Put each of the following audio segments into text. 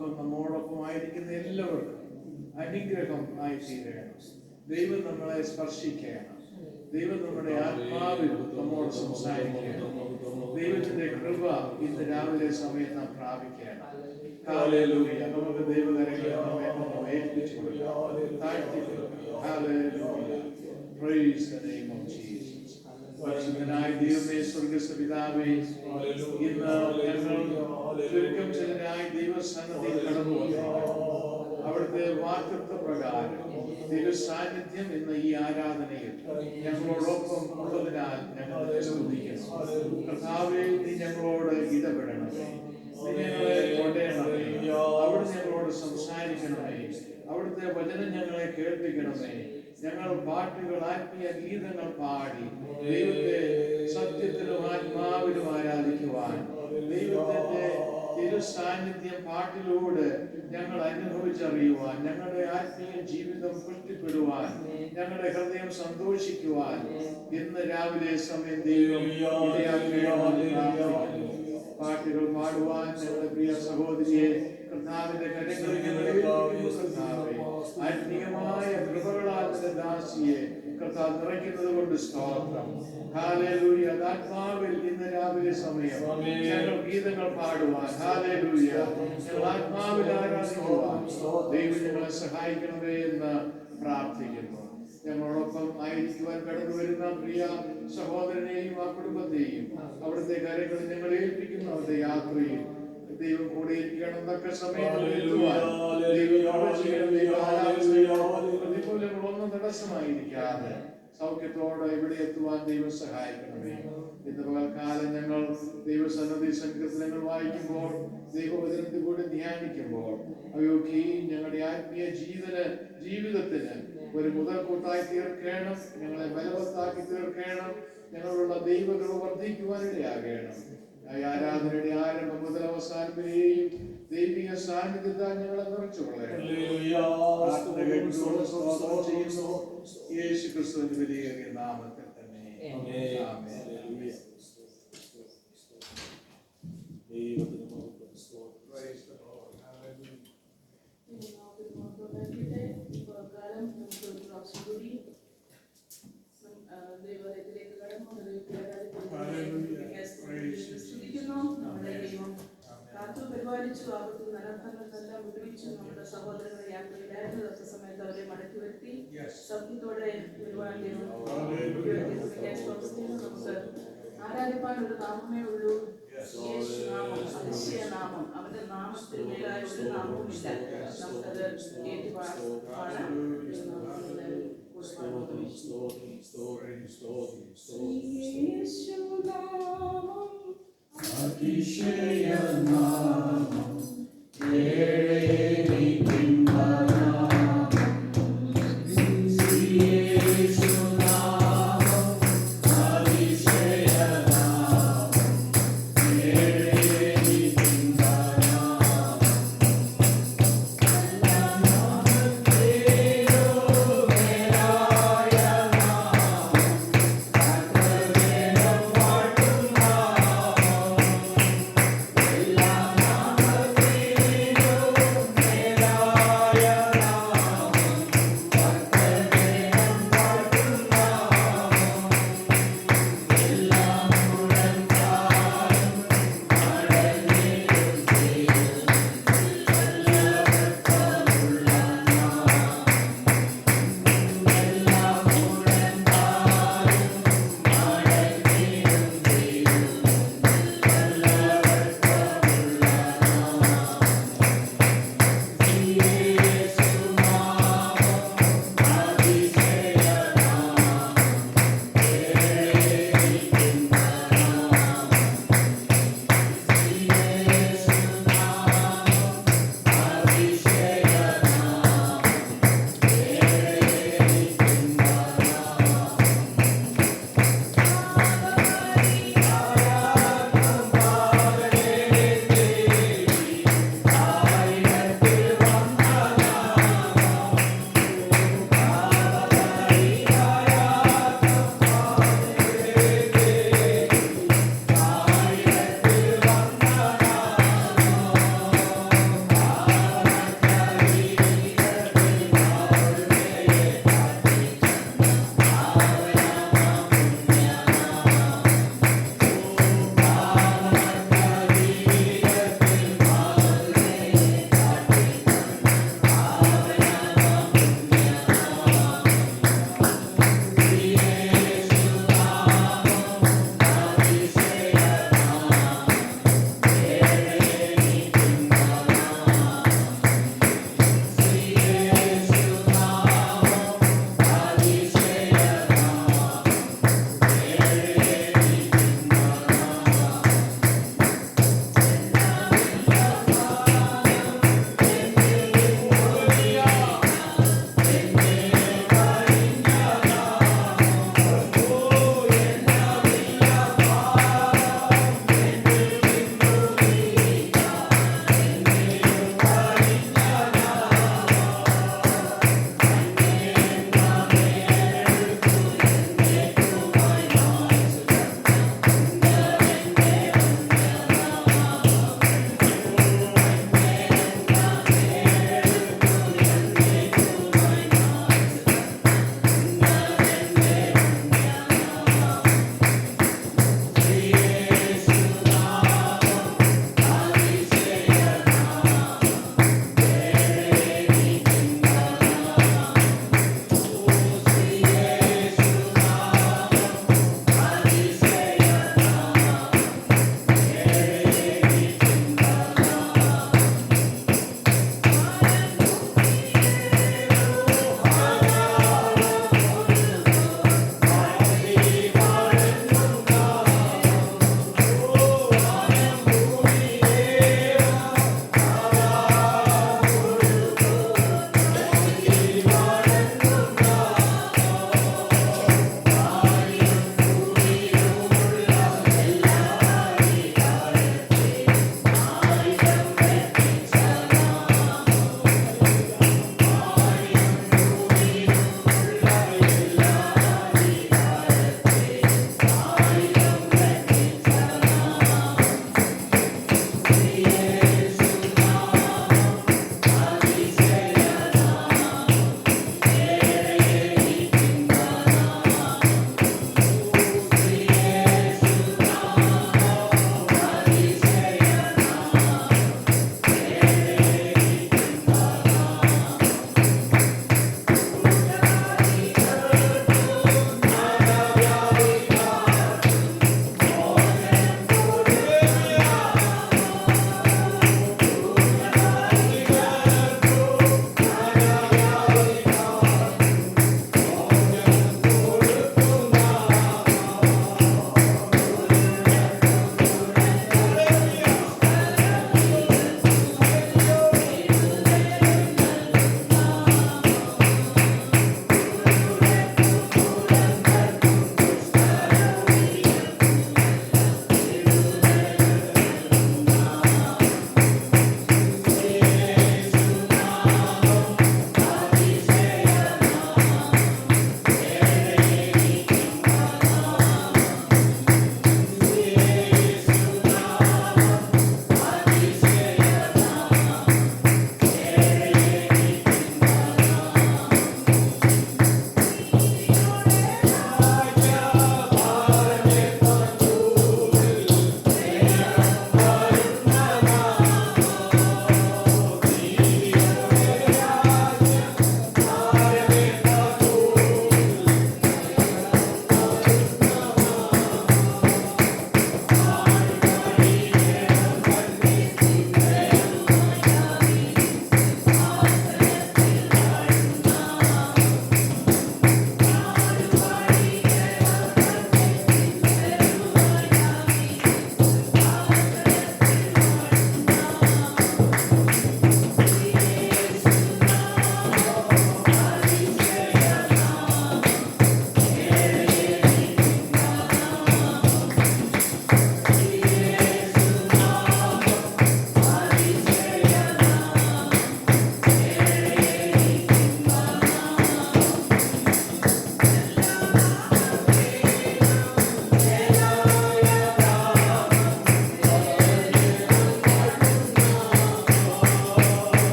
നമുക്കും നമ്മോടൊപ്പം ആയിരിക്കുന്ന എല്ലാവർക്കും അനുഗ്രഹം ആയി തീരണം. ദൈവം നമ്മളെ സ്പർശിക്കണം. ദൈവം നമ്മുടെ ആത്മാവിൽ നമ്മോട് സംസാരിക്കണം. ദൈവത്തിന്റെ കൃപ ഇന്ന് രാവിലെ സമയത്ത് നാം പ്രാപിക്കണം. ഹല്ലേലൂയ. നമുക്ക് ദൈവകരങ്ങളിൽ നമ്മെ ഏൽപ്പിച്ചു കൊടുക്കാം. താഴ്ത്തി കൊടുക്കാം. Hallelujah. Praise the name of Jesus. പരിശുദ്ധനായ ദൈവമേ, സ്വർഗ്ഗസ്ഥ പിതാവേ, ഇന്ന് ഞങ്ങൾ ചുരുക്കം ചിലരായി ദൈവസന്നിധിയിൽ കടന്നു വന്നിരിക്കുന്നു. അവിടുത്തെ വാഗ്ദത്ത പ്രകാരം ദൈവ സാന്നിധ്യം ഇന്ന് ഈ ആരാധനയിൽ ഞങ്ങളോടൊപ്പം ഉള്ളതിനാൽ ഞങ്ങൾ സ്തുതിക്കുന്നു. കർത്താവേ, നീ ഞങ്ങളോട് ഇടപെടണമേ, നീ ഞങ്ങളെ കൊണ്ടേണമേ, അവിടെ ഞങ്ങളോട് സംസാരിക്കണമേ, അവിടുത്തെ വചനം ഞങ്ങളെ കേൾപ്പിക്കണമേ. ഞങ്ങൾ പാട്ടുകൾ, ആത്മീയ ഗീതങ്ങൾ പാടി ദൈവത്തെ സത്യത്തിലും ആത്മാവിലും ആരാധിക്കുവാൻ, ദൈവത്തിന്റെ തിരു സാന്നിധ്യം പാട്ടിലൂടെ ഞങ്ങൾ അനുഭവിച്ചറിയുവാൻ, ഞങ്ങളുടെ ആത്മീയ ജീവിതം പുഷ്ടിപ്പെടുവാൻ, ഞങ്ങളുടെ ഹൃദയം സന്തോഷിക്കുവാൻ ഇന്ന് രാവിലെ സമയം ദൈവം പാട്ടുകൾ പാടുവാൻ ഞങ്ങളുടെ പ്രിയ സഹോദരിയെ കർത്താവിന്റെ കരങ്ങളിൽ ആത്മീയമായ കൃപകളാൽ ദാസിയെ കർത്താവ് നിറയ്ക്കുന്നത് കൊണ്ട് സ്തോത്രം. ഹല്ലേലൂയ. ആത്മാവിൽ ഇന്ന് രാവിലെ സമയം ഞങ്ങൾ ഗീതങ്ങൾ പാടുവാൻ, ഹല്ലേലൂയ, ഞങ്ങൾ ആത്മാവിൽ ആരാധിക്കുവാൻ ദൈവം ഞങ്ങളെ സഹായിക്കണമേ എന്ന് പ്രാർത്ഥിക്കുന്നു. ഞങ്ങളോടൊപ്പം ആയിരിക്കുവാൻ കടന്നു വരുന്ന പ്രിയ സഹോദരനെയും ആ കുടുംബത്തെയും അവിടുത്തെ കാര്യങ്ങൾ ഞങ്ങൾ ഏൽപ്പിക്കുന്നു. അവരുടെ യാത്രയിൽ ദൈവം കൂടെ ഇരിക്കണം. തക്ക സമയങ്ങളിൽ പ്രതികൂലങ്ങളൊന്നും തടസ്സമായിരിക്കാതെ സൗഖ്യത്തോടെ ഇവിടെ എത്തുവാൻ ദൈവം സഹായിക്കണമേ. ഇന്ന് പകൽക്കാലം ഞങ്ങൾ ദൈവസന്നിധി സങ്കീർത്തനങ്ങൾ വായിക്കുമ്പോൾ, ദൈവവചനത്തിൽ കൂടി ധ്യാനിക്കുമ്പോൾ അവയൊക്കെ ഞങ്ങളുടെ ആത്മീയ ജീവിതത്തിന് ഒരു മുതൽക്കൂട്ടായി തീർക്കണം. ഞങ്ങളെ ബലവത്താക്കി തീർക്കണം. ഞങ്ങളുള്ള ദൈവകൃപ വർദ്ധിക്കുവാനിടയാകണം. ആരാധനയുടെ ആരംഭം മുതൽ അവസാനം വരെയും ദൈവിക സാന്നിധ്യത്താൽ ഞങ്ങളെ നിറച്ചുകൊള്ളണം. യേശു ക്രിസ്തുവിന്റെ വിലയേറിയ നാമത്തിൽ തന്നെ. ദൈവത്തിലേക്ക് കടന്നു നമ്മുടെ ദൈവം കാത്തു പരിപാലിച്ചു. ആപത്തിൽ നരഫലങ്ങളെല്ലാം വിടുവിച്ചു. നമ്മുടെ സഹോദരങ്ങളെ യാത്രയിലായിരുന്നു. തക്ക സമയത്ത് അവരെ മടക്കി വരുത്തി സത്യത്തോടെ വരുവാൻ നമുക്ക് ആരാധിപ്പാൻ ഒരു നാമമേ ഉള്ളൂ, യേശുനാമം, അതിശയനാമം. അവന്റെ നാമത്തിൽ മേലായ ഒരു നാമവുമില്ല. നമുക്കത് ഏറ്റുപാടാണ്. Amen.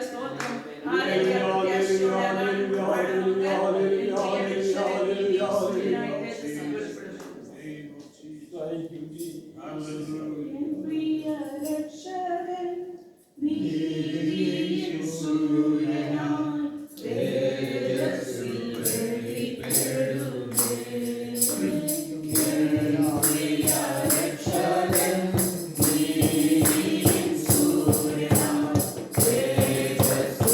സ്തോത്രം. ഹല്ലേലൂയ. പ്രത്യാശയോടെ ആകാൻ പാടുന്നവർക്ക് എൻ പ്രിയ രക്ഷകൻ നീതി സൂര്യനായിട്ട് സങ്കടപ്പെടുന്നു. എൻ പ്രിയ രക്ഷകൻ നീതിயின் സൂര്യനായി തേജസ്സിൽ വെളിപ്പെടുമേ. എൻ പ്രിയ രക്ഷകൻ നീതിயின் സൂര്യനായി തേജസ്സിൽ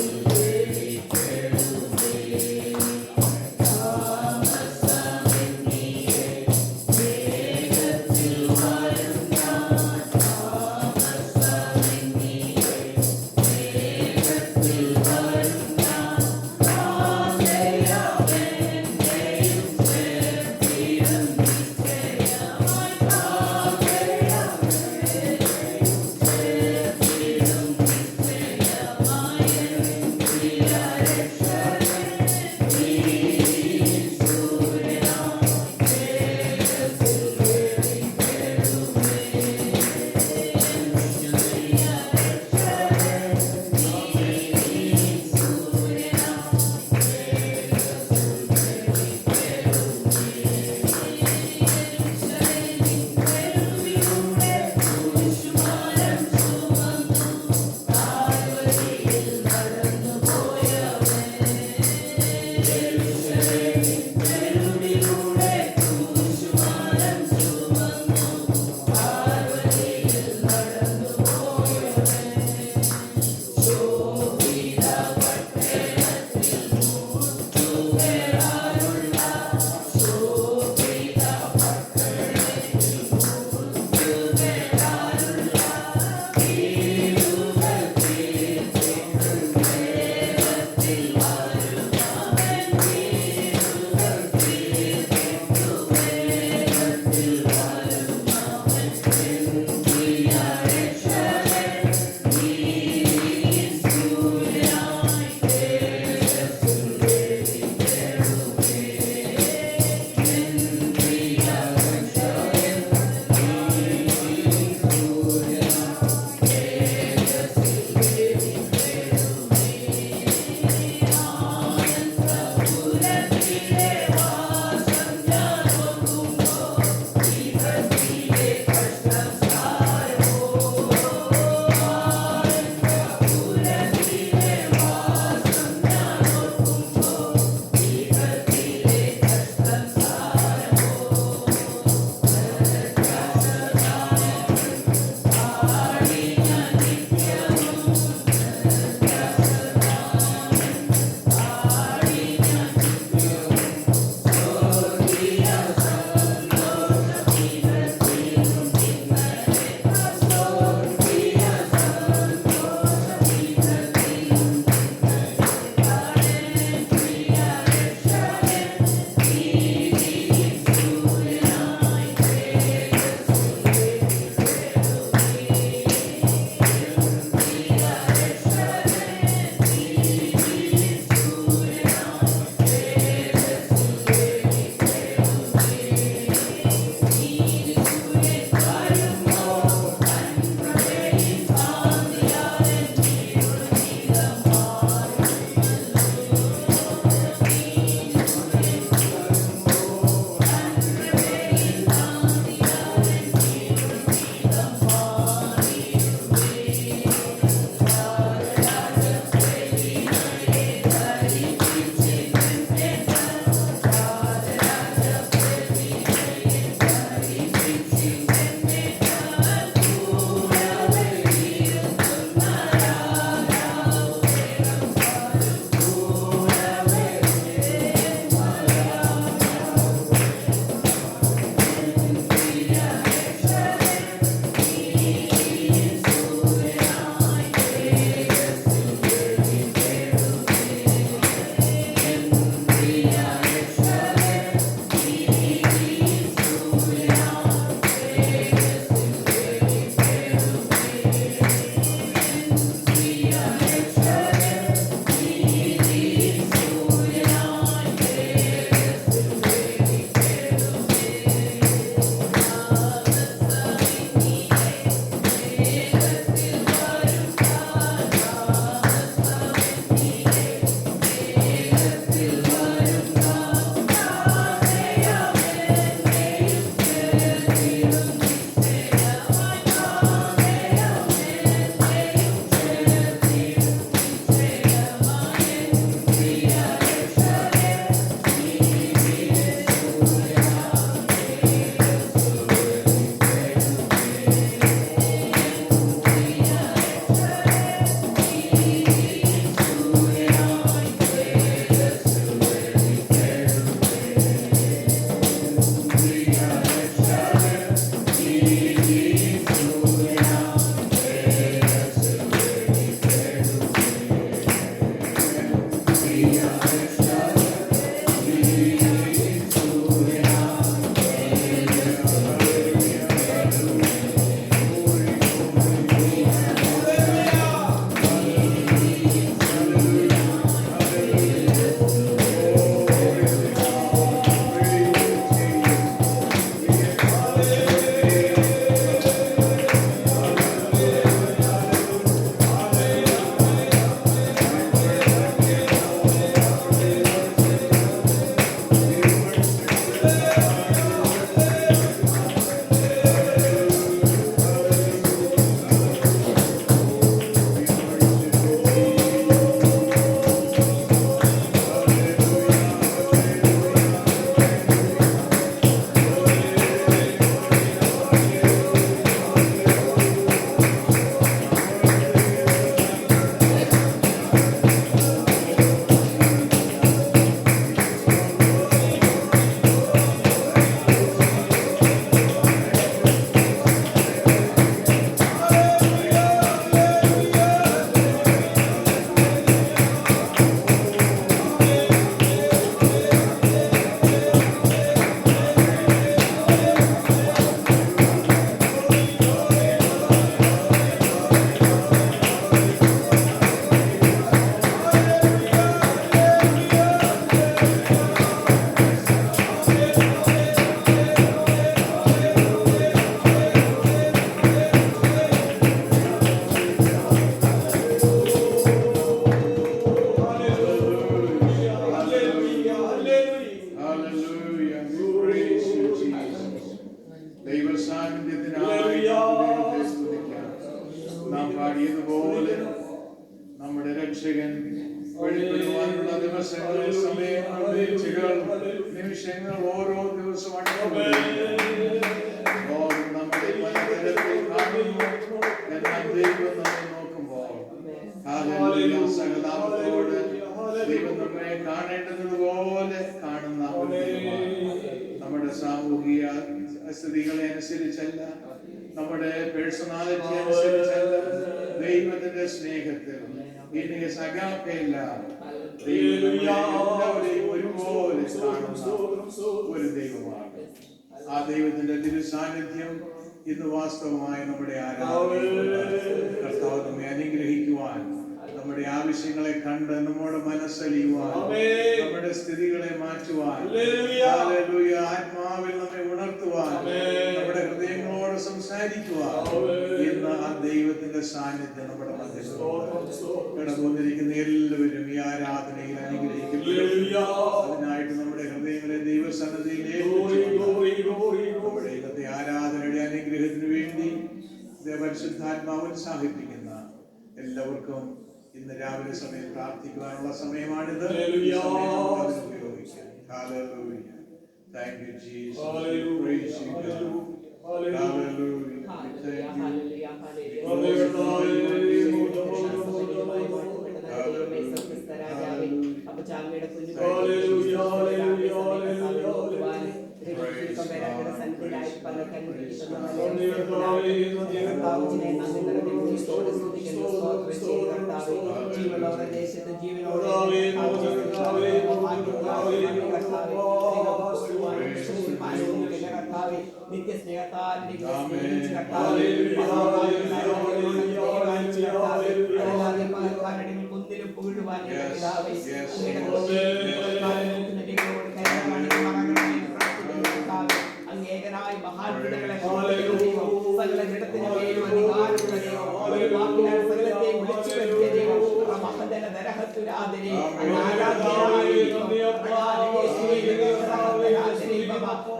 നാം പാടിയതുപോലെ നമ്മുടെ രക്ഷകൻ വെളിപ്പെടുവാനുള്ള ദിവസങ്ങൾ, സമയങ്ങൾ, വീഴ്ചകൾ, നിമിഷങ്ങൾ ഓരോ ദിവസവും നമ്മുടെ പലതരത്തിൽ കാണുന്നു. എന്നാൽ ദൈവം നമ്മെ നോക്കുമ്പോൾ സഹതാപത്തോട് ദൈവം നമ്മെ കാണേണ്ടതുപോലെ കാണുന്ന ഒരു ദൈവമാണ്. നമ്മുടെ സാമൂഹിക സ്ഥിതികളെ അനുസരിച്ചല്ല, നമ്മുടെ പേഴ്സണാലിറ്റി അനുസരിച്ചല്ല, ദൈവത്തിന്റെ സ്നേഹത്തിൽ ഇനി സഖാക്കയില്ല. ദൈവം എല്ലാവരെയും ഒരുപോലെ കാണുന്ന ഒരു ദൈവമാണ്. ആ ദൈവത്തിന്റെ തിരുസാന്നിധ്യം ഇന്ന് വാസ്തവമായി നമ്മുടെ കർത്താവ് നമ്മെ അനുഗ്രഹിക്കുവാൻ, നമ്മുടെ ആവശ്യങ്ങളെ കണ്ട് നമ്മുടെ മനസ്സലിയുവാൻ, നമ്മുടെ സ്ഥിതികളെ മാറ്റുവാൻ, ആത്മാവിൽ നമ്മെ ഉണർത്തുവാൻ, നമ്മുടെ ഹൃദയങ്ങളോട് സംസാരിക്കുവാൻ ഇന്ന് ആ ദൈവത്തിന്റെ സാന്നിധ്യം നമ്മുടെ മധ്യത്തിൽ കടന്നുവന്നിരിക്കുന്ന എല്ലാവരും ഈ ആരാധനയിൽ അനുഗ്രഹിക്കുന്നു. അതിനായിട്ട് നമ്മുടെ ഹൃദയങ്ങളെ ദൈവസന്നിധിയിലേക്ക് നമ്മുടെ ഇന്നത്തെ ആരാധനയുടെ അനുഗ്രഹത്തിന് വേണ്ടി പരിശുദ്ധാത്മാവ് ഉത്സാഹിപ്പിക്കുന്ന എല്ലാവർക്കും ഇന്ന് രാവിലെ സമയം പ്രാർത്ഥിക്കുവാനുള്ള സമയമാണിത്. ഉപയോഗിക്കാം. Thank you, Jesus. We praise you, God. Hallelujah. നിത്യ സ്നേഹത്താൽ കുന്തിലും പുകഴുവാൻ അങ്ങേകനായി മഹാത്ഭുതങ്ങളെ സകല ജഡത്തിന് മേലും അധികാരമുള്ള ദൈവം, സകലത്തെ വിളിച്ചു വരുത്തിയ ദൈവം, മഹദന നരഹത്തുരാദനെ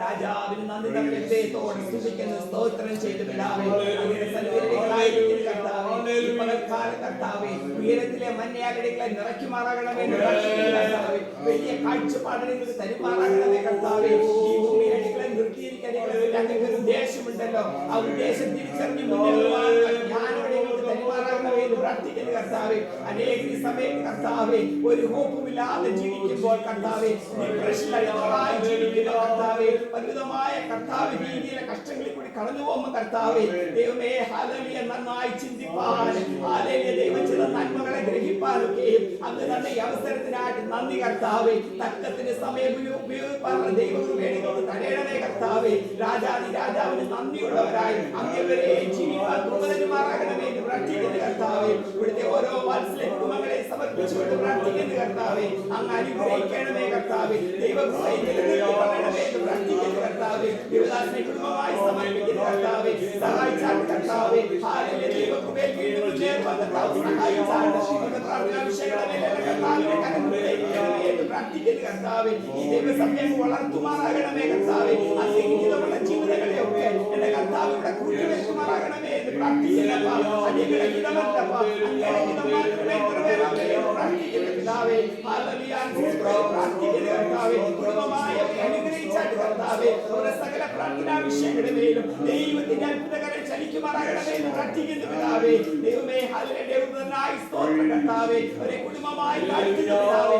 രാജാവിന് നന്ദി ഹൃദയത്തോടെ സ്തുതിക്കുന്നു, സ്തോത്രം ചെയ്തു പിതാവേ. കർത്താവേ, ഉയരത്തിലെ മഞ്ഞയാലടികളെ നിറയ്ക്കുമാറാകണമേ. വലിയ കാഴ്ചപ്പാടുകൾ തരുമാറാകണമേ കർത്താവേ. ഈ ഭൂമിയടികളെ നിർത്തിയിരിക്കാൻ ഒരു ഉദ്ദേശമുണ്ടല്ലോ, ആ ഉദ്ദേശം തിരിച്ചറിഞ്ഞ് മുന്നേറുവാൻ ഞാനോടെ തരുമാറാകണമേ എന്ന് പ്രാർത്ഥിക്കുന്നു കർത്താവേ. അനേക സമയത്ത് കർത്താവേ ഒരു ഹോപ്പുമില്ലാതെ ജീവിക്കുമ്പോൾ കർത്താവേ, ഡിപ്രഷനിലായി ജീവിക്കുന്ന കർത്താവേ, പരിമിതമായ കർത്താവ് രീതിയിലെ കഷ്ടങ്ങളിൽ കൂടി കടന്നു പോകുമ്പോൾ കർത്താവേ, ദൈവമേ ഹല്ലേലൂയ, നന്നായി ചിന്തിപ്പാൻ, ഹല്ലേലൂയ, ദൈവം ചെയ്ത നന്മകളെ ഗ്രഹിപ്പാനൊക്കെയും അങ്ങ് തന്ന ഈ അവസരത്തിനായിട്ട് നന്ദി കർത്താവേ. തക്കത്തിന് സമയം ഉപയോഗിപ്പാനുള്ള ദൈവകൃപയുടെ തടയണമേ കർത്താവേ. രാജാവിന് നന്ദിയുള്ളവരായി അങ്ങേവരെ ജീവിക്കാൻ തുറന്നുമാറാകണമേ എന്ന് പ്രാർത്ഥിക്കുന്നു കർത്താവേ. ഇവിടുത്തെ ഓരോ വാത്സല്യ കുടുംബങ്ങളെ സമർപ്പിച്ചുകൊണ്ട് പ്രാർത്ഥിക്കുന്നു കർത്താവേ. അങ്ങ് അനുഗ്രഹിക്കണമേ കർത്താവേ. ദൈവകൃപയെ നിലനിർത്തണമേ എന്ന് പ്രാർത്ഥിക്കുന്നു കർത്താവേ. ദേവദാസനെ കുടുംബമായി സമർപ്പിക്കുന്നു കർത്താവേ. സഹായിച്ചാൽ കർത്താവേ, ഹല്ലേലൂയ, ദൈവകൃപയിൽ വീണ്ടും ചേർന്ന് കർത്താവ് സഹായിച്ചാൽ പ്രാർത്ഥനാവിഷയങ്ങളെ കർത്താവിനെ കരങ്ങളിലേക്കണമേ എന്ന് പ്രാർത്ഥിക്കുന്നു കർത്താവേ. ഈ ദൈവസഭയെ വളർത്തുമാറാകണമേ കർത്താവേ. അസംഖ്യമുള്ള ജീവിതങ്ങളെയൊക്കെ എന്റെ കർത്താവ് ഇവിടെ കൂട്ടിവെക്കുമാറാകണമേ എന്ന് പ്രാർത്ഥിക്കുന്നപ്പ. അടികളെ ഹിതമല്ലപ്പ, അങ്ങയുടെ ഹിതം മാത്രമേ നിറവേറാമേ എന്ന് പ്രാർത്ഥിക്കുന്നു പിതാവേ. ഹല്ലേലൂയ, പ്രാർത്ഥിക്കുന്നു കർത്താവേ. കുടുംബമായ അനുഗ്രഹിച്ചാട്ട് കർത്താവേ, അവരുടെ സകല പ്രാർത്ഥനാ വിഷയങ്ങളിലും ദൈവത്തിന്റെ അത്ഭുതങ്ങളെ ചലിക്കുമാറാകണമേ എന്ന് പ്രാർത്ഥിക്കുന്നു പിതാവേ. ദൈവമേ ഹല്ലേലൂയ, സ്തോത്രം കർത്താവേ. അവരെ കുടുംബമായി പ്രാർത്ഥിക്കുന്നു പിതാവേ.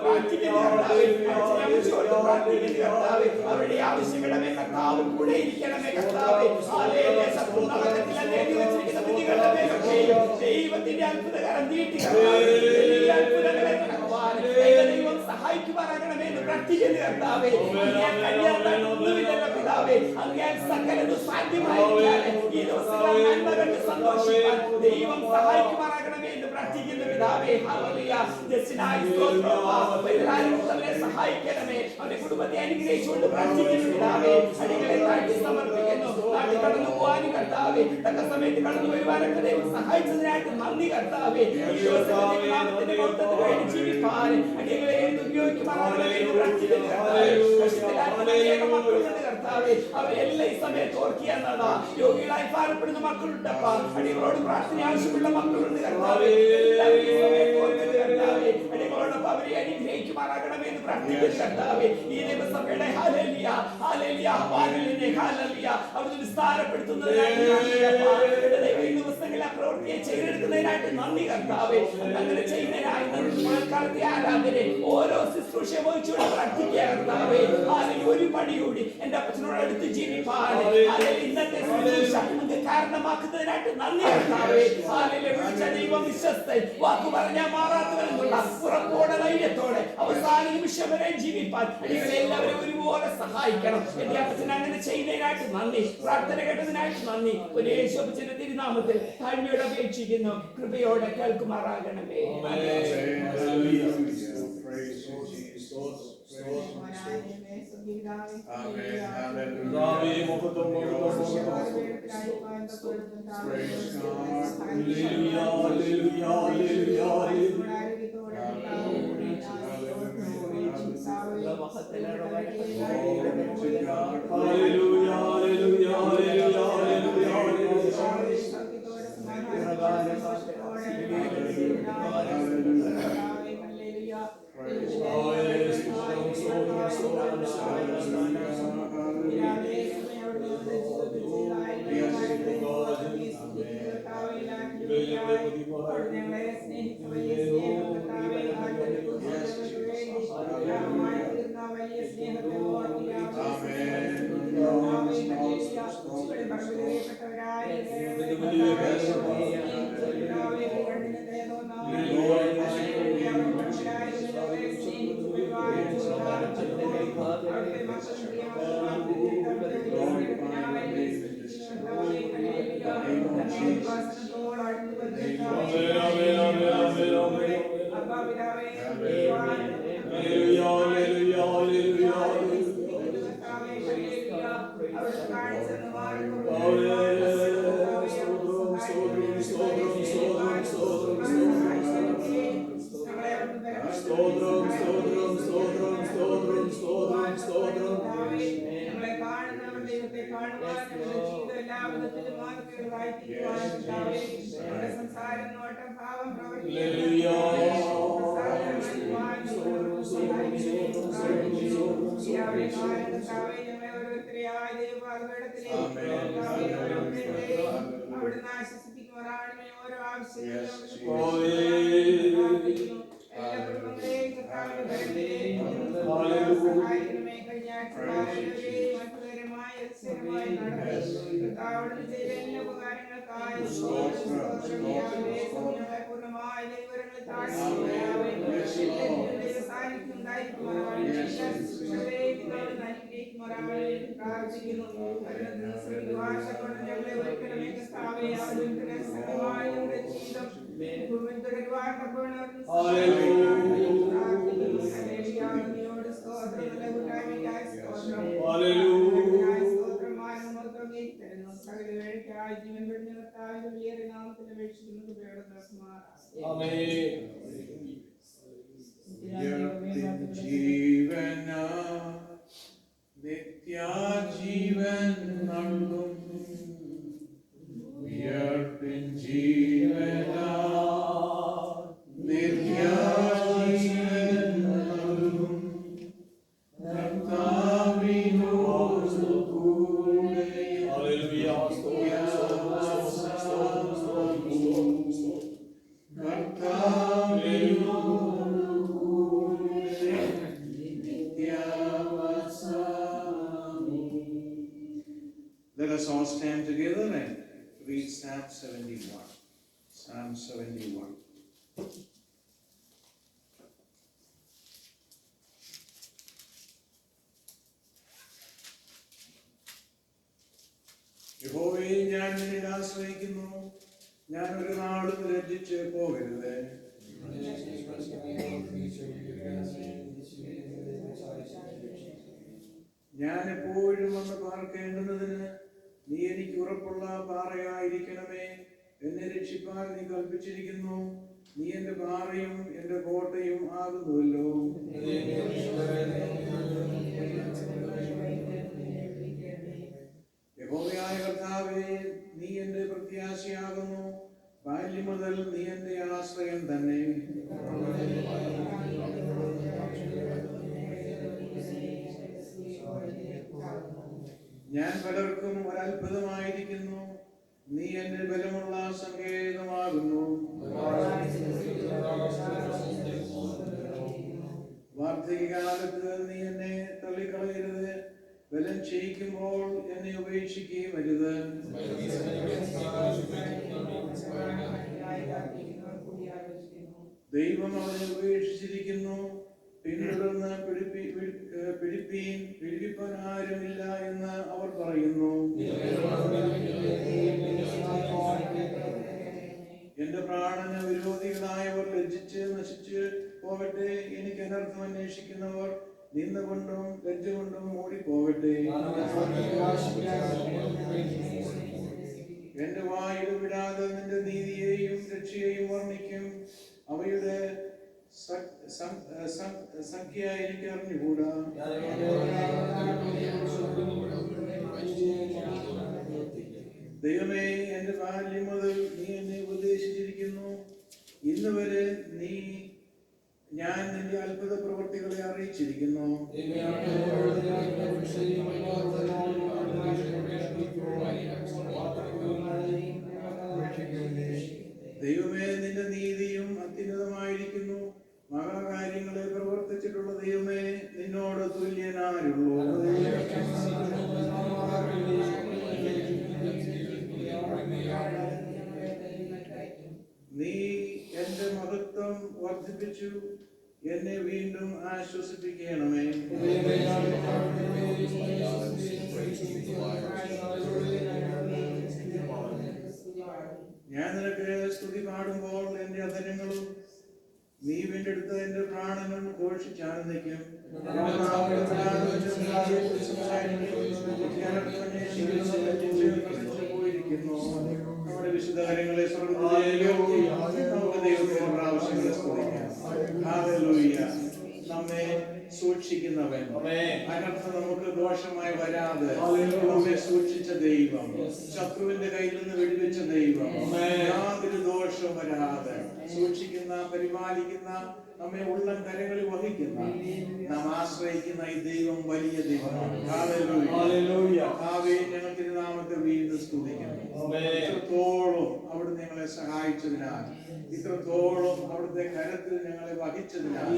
പ്രാർത്ഥിക്കുന്നു കർത്താവേ. പ്രാർത്ഥിക്കുന്നു കർത്താവേ. അവരുടെ ആവശ്യങ്ങളെ കർത്താവ് കൂടെ ഇരിക്കണമേ കർത്താവേ. ഹല്ലേലൂയ, ശത്രുനാമത്തിൽ നേടി വെച്ചിരിക്കുന്ന ബുദ്ധികളുടെ മേലൊക്കെയും ദൈവത്തിന്റെ അത്ഭുതകരം നീട്ടി കർത്താവേ. അത്ഭുതങ്ങളെ നടത്തുവാൻ ദൈവം സഹായിക്കുമാറാകണമേ എന്ന് പ്രാർത്ഥിക്കുന്നു കർത്താവേ. ഒന്നുമില്ലല്ലോ പിതാവേ, അങ്ങേ സകലത് സാധ്യമായിരിക്കാതെ ഈ ദിവസങ്ങളിൽ നന്മ കണ്ട് സന്തോഷിക്കാൻ ദൈവം സഹായിക്കുമാറാകണമേ എന്ന് പ്രാർത്ഥിക്കുന്നു പിതാവേ. ഹല്ലേലൂയ, ജസ്റ്റിനായി തന്നെ സഹായിക്കണമേ. അവന്റെ കുടുംബത്തെ അനുഗ്രഹിച്ചുകൊണ്ട് പ്രാർത്ഥിക്കുന്നു പിതാവേ. അടികളെ താഴ്ത്തി സമർപ്പിക്കുന്നു. നാട്ടിൽ കടന്നു പോകാനും കർത്താവേ, തക്ക സമയത്ത് കടന്നു വരുവാനൊക്കെ ദൈവം സഹായിച്ചതിനായിട്ട് നന്ദി കർത്താവേ. ഈ ദിവസത്തിൽ നാമത്തിന്റെ മൊത്തത്തിന് വേണ്ടി ജീവിപ്പാൻ അടികളെ ഉപയോഗിക്കുമാറാകണമേ എന്ന് പ്രാർത്ഥിക്കുന്നു കർത്താവേ. മക്കളുണ്ട് കർത്താവേ. കർത്താവേ, അവരെല്ലാം ഈ സമയത്ത് ഓർക്കുക എന്നതാ. രോഗികളായി ഭാരപ്പെടുന്ന മക്കളുണ്ടപ്പ, അടികളോട് പ്രാർത്ഥന ആവശ്യമുള്ള മക്കളുണ്ട് കർത്താവേ. എല്ലാവരും ഈ സമയത്ത് ഓർക്കുന്നത് കർത്താവേ, അടികളോടൊപ്പം അവരെ അനുഗ്രഹിക്കുമാറാകണമെന്ന് പ്രാർത്ഥിക്കുന്നു കർത്താവേ. ഈ ദൈവസഭയുടെ ഹല്ലേലൂയ ഹല്ലേലൂയ ഹല്ലേലൂയ ഹല്ലേലൂയ അവിടുന്ന് വിസ്താരപ്പെടുത്തുന്നതിനായിട്ട് നന്ദി കർത്താവേ. ഈ ദിവസങ്ങളിൽ ആ പ്രവൃത്തിയെ ചെയ്തെടുക്കുന്നതിനായിട്ട് നന്ദി കർത്താവേ. അങ്ങനെ ചെയ്യുന്നതിനായി മഴക്കാലത്തെ ആരാധന ഓരോ ശുശ്രൂഷ വഹിച്ചുകൊണ്ട് പ്രാർത്ഥിക്കുക കർത്താവേ. ഒരു പടി കൂടി എന്റെ അപ്പച്ചനോട് അടുത്ത് ജീവിപ്പാൻ ഇന്നത്തെ ശുശ്രൂഷ നമുക്ക് കാരണമാക്കുന്നതിനായിട്ട് നന്ദി കർത്താവേ. വിളിച്ച ദൈവം വിശ്വസ്തൻ, വാക്കു പറഞ്ഞാൽ മാറാത്തവരെന്നുള്ള ഉറപ്പോടെ ധൈര്യത്തോടെ അവസാന നിമിഷം വരെ ജീവിപ്പാൻ എല്ലാവരും ഒരുപോലെ സഹായിക്കണം. എന്റെ അപ്പച്ചൻ അങ്ങനെ ചെയ്യുന്നതിനായിട്ട് നന്ദി, പ്രാർത്ഥന കേട്ടതിനായിട്ട് നന്ദി. ഒരു യേശുവിന്റെ തിരുനാമത്തിൽ താഴ്മയോടെ അപേക്ഷിക്കുന്നു, കൃപയോടെ കേൾക്കുമാറാകണമേ. നിത്യാജീവൻ നൽകും ഉയർപ്പിൻ ജീവനാ നിത്യാജീവൻ നൽകും കർത്താവിനോടു കൂടെ Let us all stand together and read Psalm 71. Psalm 71. യഹോവേ, ഞാൻ നിന്നിൽ ആശ്രയിക്കുന്നു. ഞാൻ ഒരു നാളും ലജ്ജിച്ച് പോകരുത്. ഞാൻ എപ്പോഴും വന്ന് പാർക്കേണ്ടുന്നതിന് നീ എനിക്ക് ഉറപ്പുള്ള പാറയായിരിക്കണമേ. എന്നെ രക്ഷിപ്പാൻ നീ കൽപ്പിച്ചിരിക്കുന്നു. നീ എന്റെ പാറയും എന്റെ കോട്ടയും ആകുന്നുവല്ലോ. ദൈവമായ കർത്താവേ, നീ എന്റെ പ്രത്യാശയാകുന്നു. ബാല്യം മുതൽ നീ എന്റെ ആശ്രയം തന്നെ. ഞാൻ പലർക്കും ഒരത്ഭുതമായിരിക്കുന്നു. നീ എന്റെ ബലമുള്ള സങ്കേതമാകുന്നു. വാർദ്ധക്യകാലത്ത് നീ എന്നെ തള്ളിക്കളയരുത്. ബലം ക്ഷയിക്കുമ്പോൾ എന്നെ ഉപേക്ഷിക്കുകയും അരുത്. ദൈവം അവനെ ഉപേക്ഷിച്ചിരിക്കുന്നു. പിന്തുടർന്ന് പിടിപ്പിക്കാൻ ആരുമില്ല എന്ന് അവർ പറയുന്നു. എന്റെ പ്രാണന് വിരോധികളായവർ ലജ്ജിച്ച് നശിച്ച് പോകട്ടെ. എനിക്ക് അനർത്ഥം അന്വേഷിക്കുന്നവർ നിന്നുകൊണ്ടും ലജ്ജ കൊണ്ടും മൂടിപ്പോകട്ടെ. എന്റെ വായിൽ വിടാതെ നിന്റെ നീതിയെയും രക്ഷയെയും വർണ്ണിക്കും. അവയുടെ സംഖ്യ എനിക്ക് അറിഞ്ഞുകൂടാ. ദൈവമേ, എന്റെ ബാല്യം മുതൽ നീ എന്നെ ഉപദേശിച്ചിരിക്കുന്നു. ഇന്ന് വരെ ഞാൻ നിന്റെ അത്ഭുത പ്രവൃത്തികളെ അറിയിച്ചിരിക്കുന്നു. ദൈവമേ, നിന്റെ നീതിയും അത്യുന്നതമായിരിക്കുന്നു. മഹാകാര്യങ്ങളെ പ്രവർത്തിച്ചിട്ടുള്ള ദൈവമേ, നിന്നോട് തുല്യനാരുള്ളൂ. നീ എന്റെ മഹത്വം വർദ്ധിപ്പിച്ചു. എന്നെ വീണ്ടും ആശ്വസിപ്പിക്കണമേ. ഞാൻ നിനക്ക് സ്തുതി പാടുമ്പോൾ എന്റെ അധരങ്ങളും നീ വീണ്ടെടുത്ത എന്റെ പ്രാണനും ഘോഷിച്ചാനന്ദിക്കും. നമ്മുടെ വിശുദ്ധകാര്യങ്ങളെ നമുക്ക് ദൈവത്തിന്റെ പ്രാവശ്യങ്ങളെ സ്തുതിക്കാം. ഹല്ലേലൂയ. നമ്മെ സൂക്ഷിക്കുന്നവൻ, അനർത്ഥം നമുക്ക് ദോഷമായി വരാതെ നമ്മെ സൂക്ഷിച്ച ദൈവം, ശത്രുവിന്റെ കയ്യിൽ നിന്ന് വെടിവെച്ച ദൈവം, യാതൊരു ദോഷവും വരാതെ സൂക്ഷിക്കുന്ന, പരിപാലിക്കുന്ന, നമ്മെ ഉള്ളം കരങ്ങളിൽ വഹിക്കുന്ന, നാം ആശ്രയിക്കുന്ന ഈ ദൈവം വലിയ ദൈവമാണ്. ഹല്ലേലൂയ. ഞങ്ങൾ തിരുനാമത്തെ വീണ്ടും സ്തുതിക്കുന്നു. ഇത്രത്തോളം അവിടുന്ന് ഞങ്ങളെ സഹായിച്ചതിനാൽ, ഇത്രത്തോളം അവിടുത്തെ കരത്തിൽ ഞങ്ങളെ വഹിച്ചതിനാൽ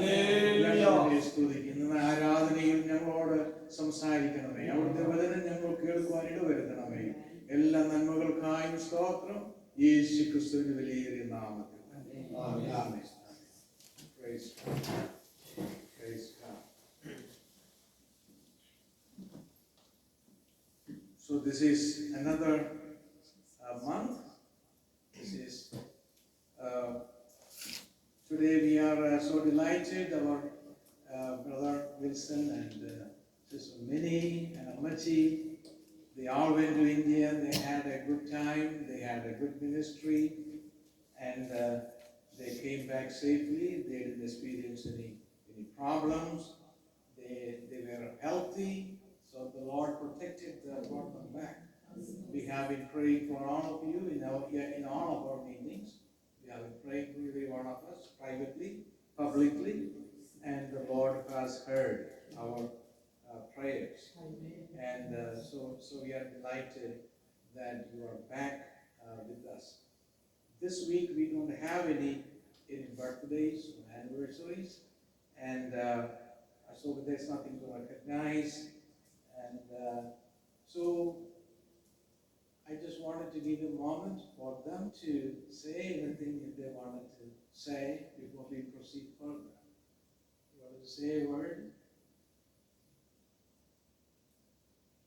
ഞങ്ങളെ സ്തുതിക്കുന്നു. ആരാധനയിൽ ഞങ്ങളോട് സംസാരിക്കണമേ. അവിടുത്തെ വചനം ഞങ്ങൾ കേൾക്കുവാൻ ഇടവരുത്തണമേ. എല്ലാ നന്മകൾക്കായും സ്തോത്രം. യേശു ക്രിസ്തുവിന്റെ വിലയേറിയ നാമത്തിൽ. ആമേൻ. Praise God. Praise God. So this is another month. This is today we are so delighted. Our brother Wilson and sister Minnie and Amachi, they all went to India. They had a good time. They had a good ministry, and they came back safely. They didn't experience any problems. They were healthy, so the Lord protected them, brought them back. We have been praying for all of you in all of our meetings. We have been praying for every one of us privately, publicly, and the Lord has heard our prayers. And so we are delighted that you are back with us. This week we don't have any birthdays or anniversaries, and so there's nothing to recognize. And so I just wanted to give a moment for them to say anything if they wanted to say before we proceed further. You want to say a word?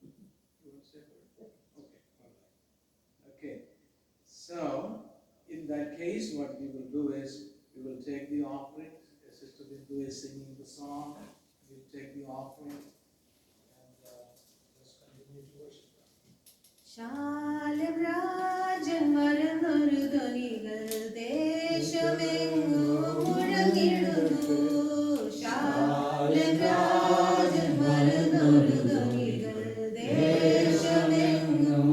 You want to say a word? Okay, all right. Okay, so in that case, what we will do is we will take the offering. The sister Bindu is singing the song. We will take the offering and let's continue to worship God. ശാലം Rajan വരുന്നൊരു ധ്വനികൾ ദേശമെങ്ങും മുഴങ്ങിടുന്നു. ശാലം രാജൻ വരുന്നൊരു ധ്വനികൾ ദേശമെങ്ങും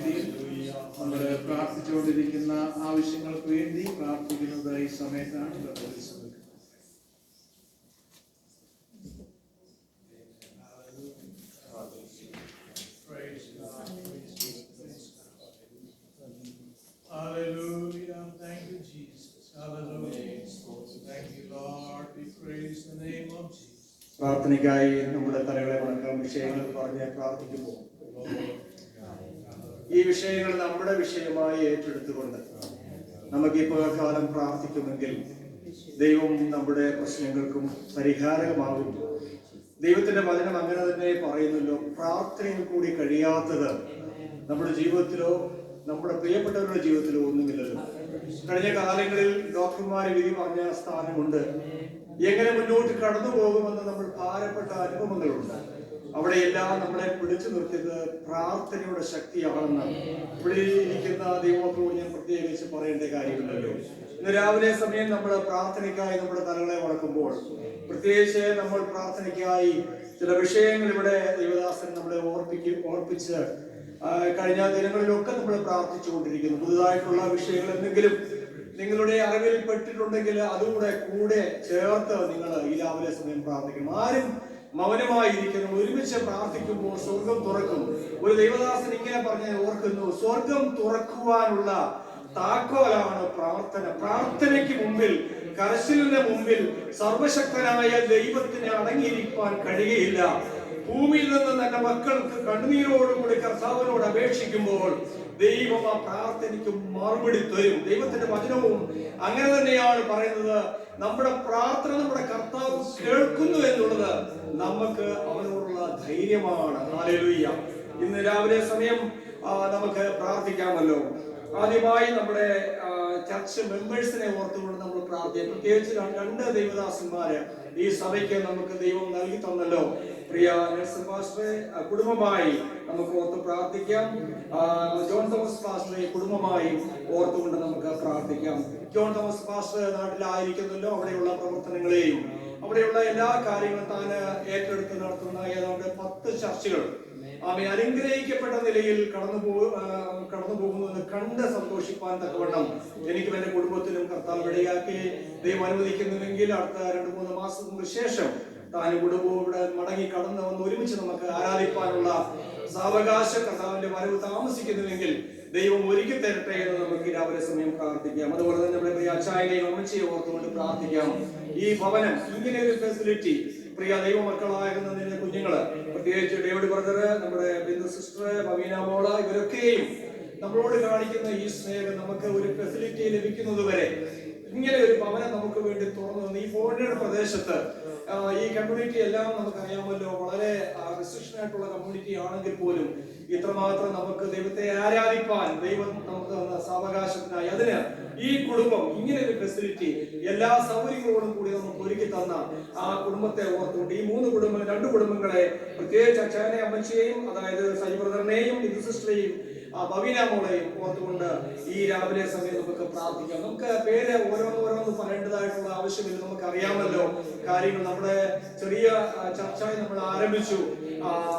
സന്നിധിയിൽ നമ്മൾ പ്രാർത്ഥിച്ചുകൊണ്ടിരിക്കുന്ന ആവശ്യങ്ങൾക്ക് വേണ്ടി പ്രാർത്ഥിക്കുന്നത് ഈ സമയത്താണ്. Hallelujah. Thank you, Jesus. Hallelujah. Thank you, Lord. We praise the name of Jesus. പ്രാർത്ഥനയ്ക്കായി നമ്മുടെ തലകളെ വണക്കം വിഷയങ്ങൾ പറഞ്ഞ് പ്രാർത്ഥിക്കുമ്പോൾ ഈ വിഷയങ്ങൾ നമ്മുടെ വിഷയമായി ഏറ്റെടുത്തുകൊണ്ട് നമുക്ക് ഈ പകൽക്കാലം പ്രാർത്ഥിക്കുമെങ്കിൽ ദൈവം നമ്മുടെ പ്രശ്നങ്ങൾക്കും പരിഹാരമാകും. ദൈവത്തിന്റെ വചനം അങ്ങനെ തന്നെ പറയുന്നല്ലോ, പ്രാർത്ഥനയിൽ കൂടി കഴിയാത്തത് നമ്മുടെ ജീവിതത്തിലോ നമ്മുടെ പ്രിയപ്പെട്ടവരുടെ ജീവിതത്തിലോ ഒന്നുമില്ലല്ലോ. കഴിഞ്ഞ കാലങ്ങളിൽ ഡോക്ടർമാർ വിധി പറഞ്ഞ സ്ഥാനമുണ്ട്. എങ്ങനെ മുന്നോട്ട് കടന്നു പോകുമെന്ന് നമ്മൾ ഭാരപ്പെട്ട അനുഭവങ്ങളുണ്ട്. അവിടെയെല്ലാം നമ്മളെ പിടിച്ചു നിർത്തിയത് പ്രാർത്ഥനയുടെ ശക്തിയാണെന്ന് ഇവിടെ ഇരിക്കുന്ന ദൈവമക്കളോട് ഞാൻ പ്രത്യേകിച്ച് പറയേണ്ട കാര്യമില്ലല്ലോ. ഇന്ന് രാവിലെ സമയം നമ്മൾ പ്രാർത്ഥനയ്ക്കായി നമ്മുടെ തലകളെ വണക്കുമ്പോൾ പ്രത്യേകിച്ച് നമ്മൾ പ്രാർത്ഥനയ്ക്കായി ചില വിഷയങ്ങൾ ഇവിടെ ദൈവദാസൻ നമ്മളെ ഓർപ്പിച്ച് കഴിഞ്ഞ ദിനങ്ങളിലൊക്കെ നമ്മൾ പ്രാർത്ഥിച്ചുകൊണ്ടിരിക്കുന്നു. പുതുതായിട്ടുള്ള വിഷയങ്ങൾ എന്തെങ്കിലും നിങ്ങളുടെ അറിവിൽ പെട്ടിട്ടുണ്ടെങ്കിൽ അതുകൂടെ കൂടെ ചേർത്ത് നിങ്ങൾ ഈ രാവിലെ സമയം പ്രാർത്ഥിക്കണം. ആരും മൗനമായിരിക്കുന്നു. ഒരുമിച്ച് പ്രാർത്ഥിക്കുമ്പോൾ സ്വർഗം തുറക്കും. ഒരു ദൈവദാസൻ ഇങ്ങനെ പറഞ്ഞ് ഓർക്കുന്നു, സ്വർഗം തുറക്കുവാനുള്ള താക്കോലാണ് പ്രാർത്ഥന. പ്രാർത്ഥനയ്ക്ക് മുമ്പിൽ, കരച്ചിലിന്റെ മുമ്പിൽ സർവശക്തനായ ദൈവത്തിന് അടങ്ങിയിരിക്കാൻ കഴിയുകയില്ല. ഭൂമിയിൽ നിന്ന് തന്റെ മക്കൾക്ക് കണ്ണുനീരോടുകൂടി കർത്താവിനോട് അപേക്ഷിക്കുമ്പോൾ ദൈവം ആ പ്രാർത്ഥനയ്ക്ക് മറുപടി തരും. ദൈവത്തിന്റെ വചനവും അങ്ങനെ തന്നെയാണ് പറയുന്നത്. നമ്മുടെ പ്രാർത്ഥന നമ്മുടെ കർത്താവ് കേൾക്കുന്നു എന്നുള്ളത് നമുക്ക് അവനോടുള്ള ധൈര്യമാണ്. ഹല്ലേലൂയ. ഇന്ന് രാവിലെ സമയം നമുക്ക് പ്രാർത്ഥിക്കാമല്ലോ. ആദ്യമായി നമ്മുടെ ചർച്ച് മെമ്പേഴ്സിനെ ഓർത്തുകൊണ്ട് നമ്മൾ പ്രാർത്ഥിക്കാം. പ്രത്യേകിച്ച് രണ്ട് ദൈവദാസന്മാര് ഈ സഭയ്ക്ക് നമുക്ക് ദൈവം നൽകി തന്നല്ലോ. പ്രിയ നെൽസൺ പാസ്റ്ററെ കുടുംബമായി നമുക്ക് ഓർത്ത് പ്രാർത്ഥിക്കാം. ജോൺ തോമസ് പാസ്റ്ററെ കുടുംബമായി ഓർത്തുകൊണ്ട് നമുക്ക് പ്രാർത്ഥിക്കാം. ജോൺ തോമസ് പാസ്റ്റർ നാട്ടിലായിരിക്കുന്നല്ലോ. അവിടെയുള്ള പ്രവർത്തനങ്ങളെയും അവിടെയുള്ള എല്ലാ കാര്യങ്ങളും താൻ ഏറ്റെടുത്ത് നടത്തുന്ന ഏതാണ്ട് 10 ചർച്ചകൾ അനുഗ്രഹിക്കപ്പെട്ട നിലയിൽ കടന്നു പോകുന്നു എന്ന് കണ്ട് സന്തോഷിപ്പാൻ തക്കവണ്ണം എനിക്കും എന്റെ കുടുംബത്തിനും കർത്താവ് ഇടയാക്കി ദൈവം അനുവദിക്കുന്നുവെങ്കിൽ അടുത്ത 2-3 മാസങ്ങൾക്ക് ശേഷം താൻ കുടുംബവും ഇവിടെ മടങ്ങി കടന്നു വന്ന് ഒരുമിച്ച് നമുക്ക് ആരാധിപ്പാനുള്ള സാവകാശ കർത്താവിന്റെ വരവ് താമസിക്കുന്നുവെങ്കിൽ ദൈവം ഒരുക്കി തരട്ടെ എന്ന് നമുക്ക് രാവിലെ സമയം പ്രാർത്ഥിക്കാം. അതുപോലെ തന്നെ നമ്മുടെ പ്രിയ അച്ചായനെയും അമ്മച്ചിയെ ഓർത്തുകൊണ്ട് പ്രാർത്ഥിക്കാം. ഈ ഭവനം, ഇങ്ങനെ ഒരു ഫെസിലിറ്റി പ്രിയ ദൈവമക്കളാകുന്ന നിന്റെ കുഞ്ഞുങ്ങള്, പ്രത്യേകിച്ച് ഡേവിഡ് ബ്രദർ, നമ്മുടെ ബിന്ദു സിസ്റ്റർ, ബവീന മോള്, ഇവരൊക്കെയും നമ്മളോട് കാണിക്കുന്ന ഈ സ്നേഹം നമുക്ക് ഒരു ഫെസിലിറ്റി ലഭിക്കുന്നത് വരെ ഇങ്ങനെ ഒരു ഭവനം നമുക്ക് വേണ്ടി തുറന്നു തന്നു. ഈ ഫോറിനർ പ്രദേശത്ത് ഈ കമ്മ്യൂണിറ്റി എല്ലാം നമുക്കറിയാമല്ലോ, വളരെ റെസ്ട്രിക്ഷൻ ആയിട്ടുള്ള കമ്മ്യൂണിറ്റി ആണെങ്കിൽ പോലും ഇത്രമാത്രം നമുക്ക് ദൈവത്തെ ആരാധിപ്പാൻ ദൈവം നമുക്ക് തന്ന സാവകാശത്തിനായി അതിന് ഈ കുടുംബം ഇങ്ങനെ ഒരു ഫെസിലിറ്റി എല്ലാ സൗകര്യങ്ങളോടും കൂടി നമുക്ക് ഒരുക്കി തന്ന ആ കുടുംബത്തെ ഓർത്തുകൊണ്ട് ഈ 2 കുടുംബങ്ങളെ പ്രത്യേകിച്ച് അച്ഛനെ അമ്മച്ചിയെയും അതായത് സൈബ്രദറിനെയും സിസ്റ്ററെയും ബവീന മോളെയും ഓർത്തുകൊണ്ട് ഈ രാവിലെ സമയം നമുക്ക് പ്രാർത്ഥിക്കാം. നമുക്ക് പേര് ഓരോന്ന് പറയേണ്ടതായിട്ടുള്ള ആവശ്യമില്ല. നമുക്ക് അറിയാമല്ലോ കാര്യങ്ങൾ. നമ്മുടെ ചെറിയ ചർച്ചയായി നമ്മൾ ആരംഭിച്ചു.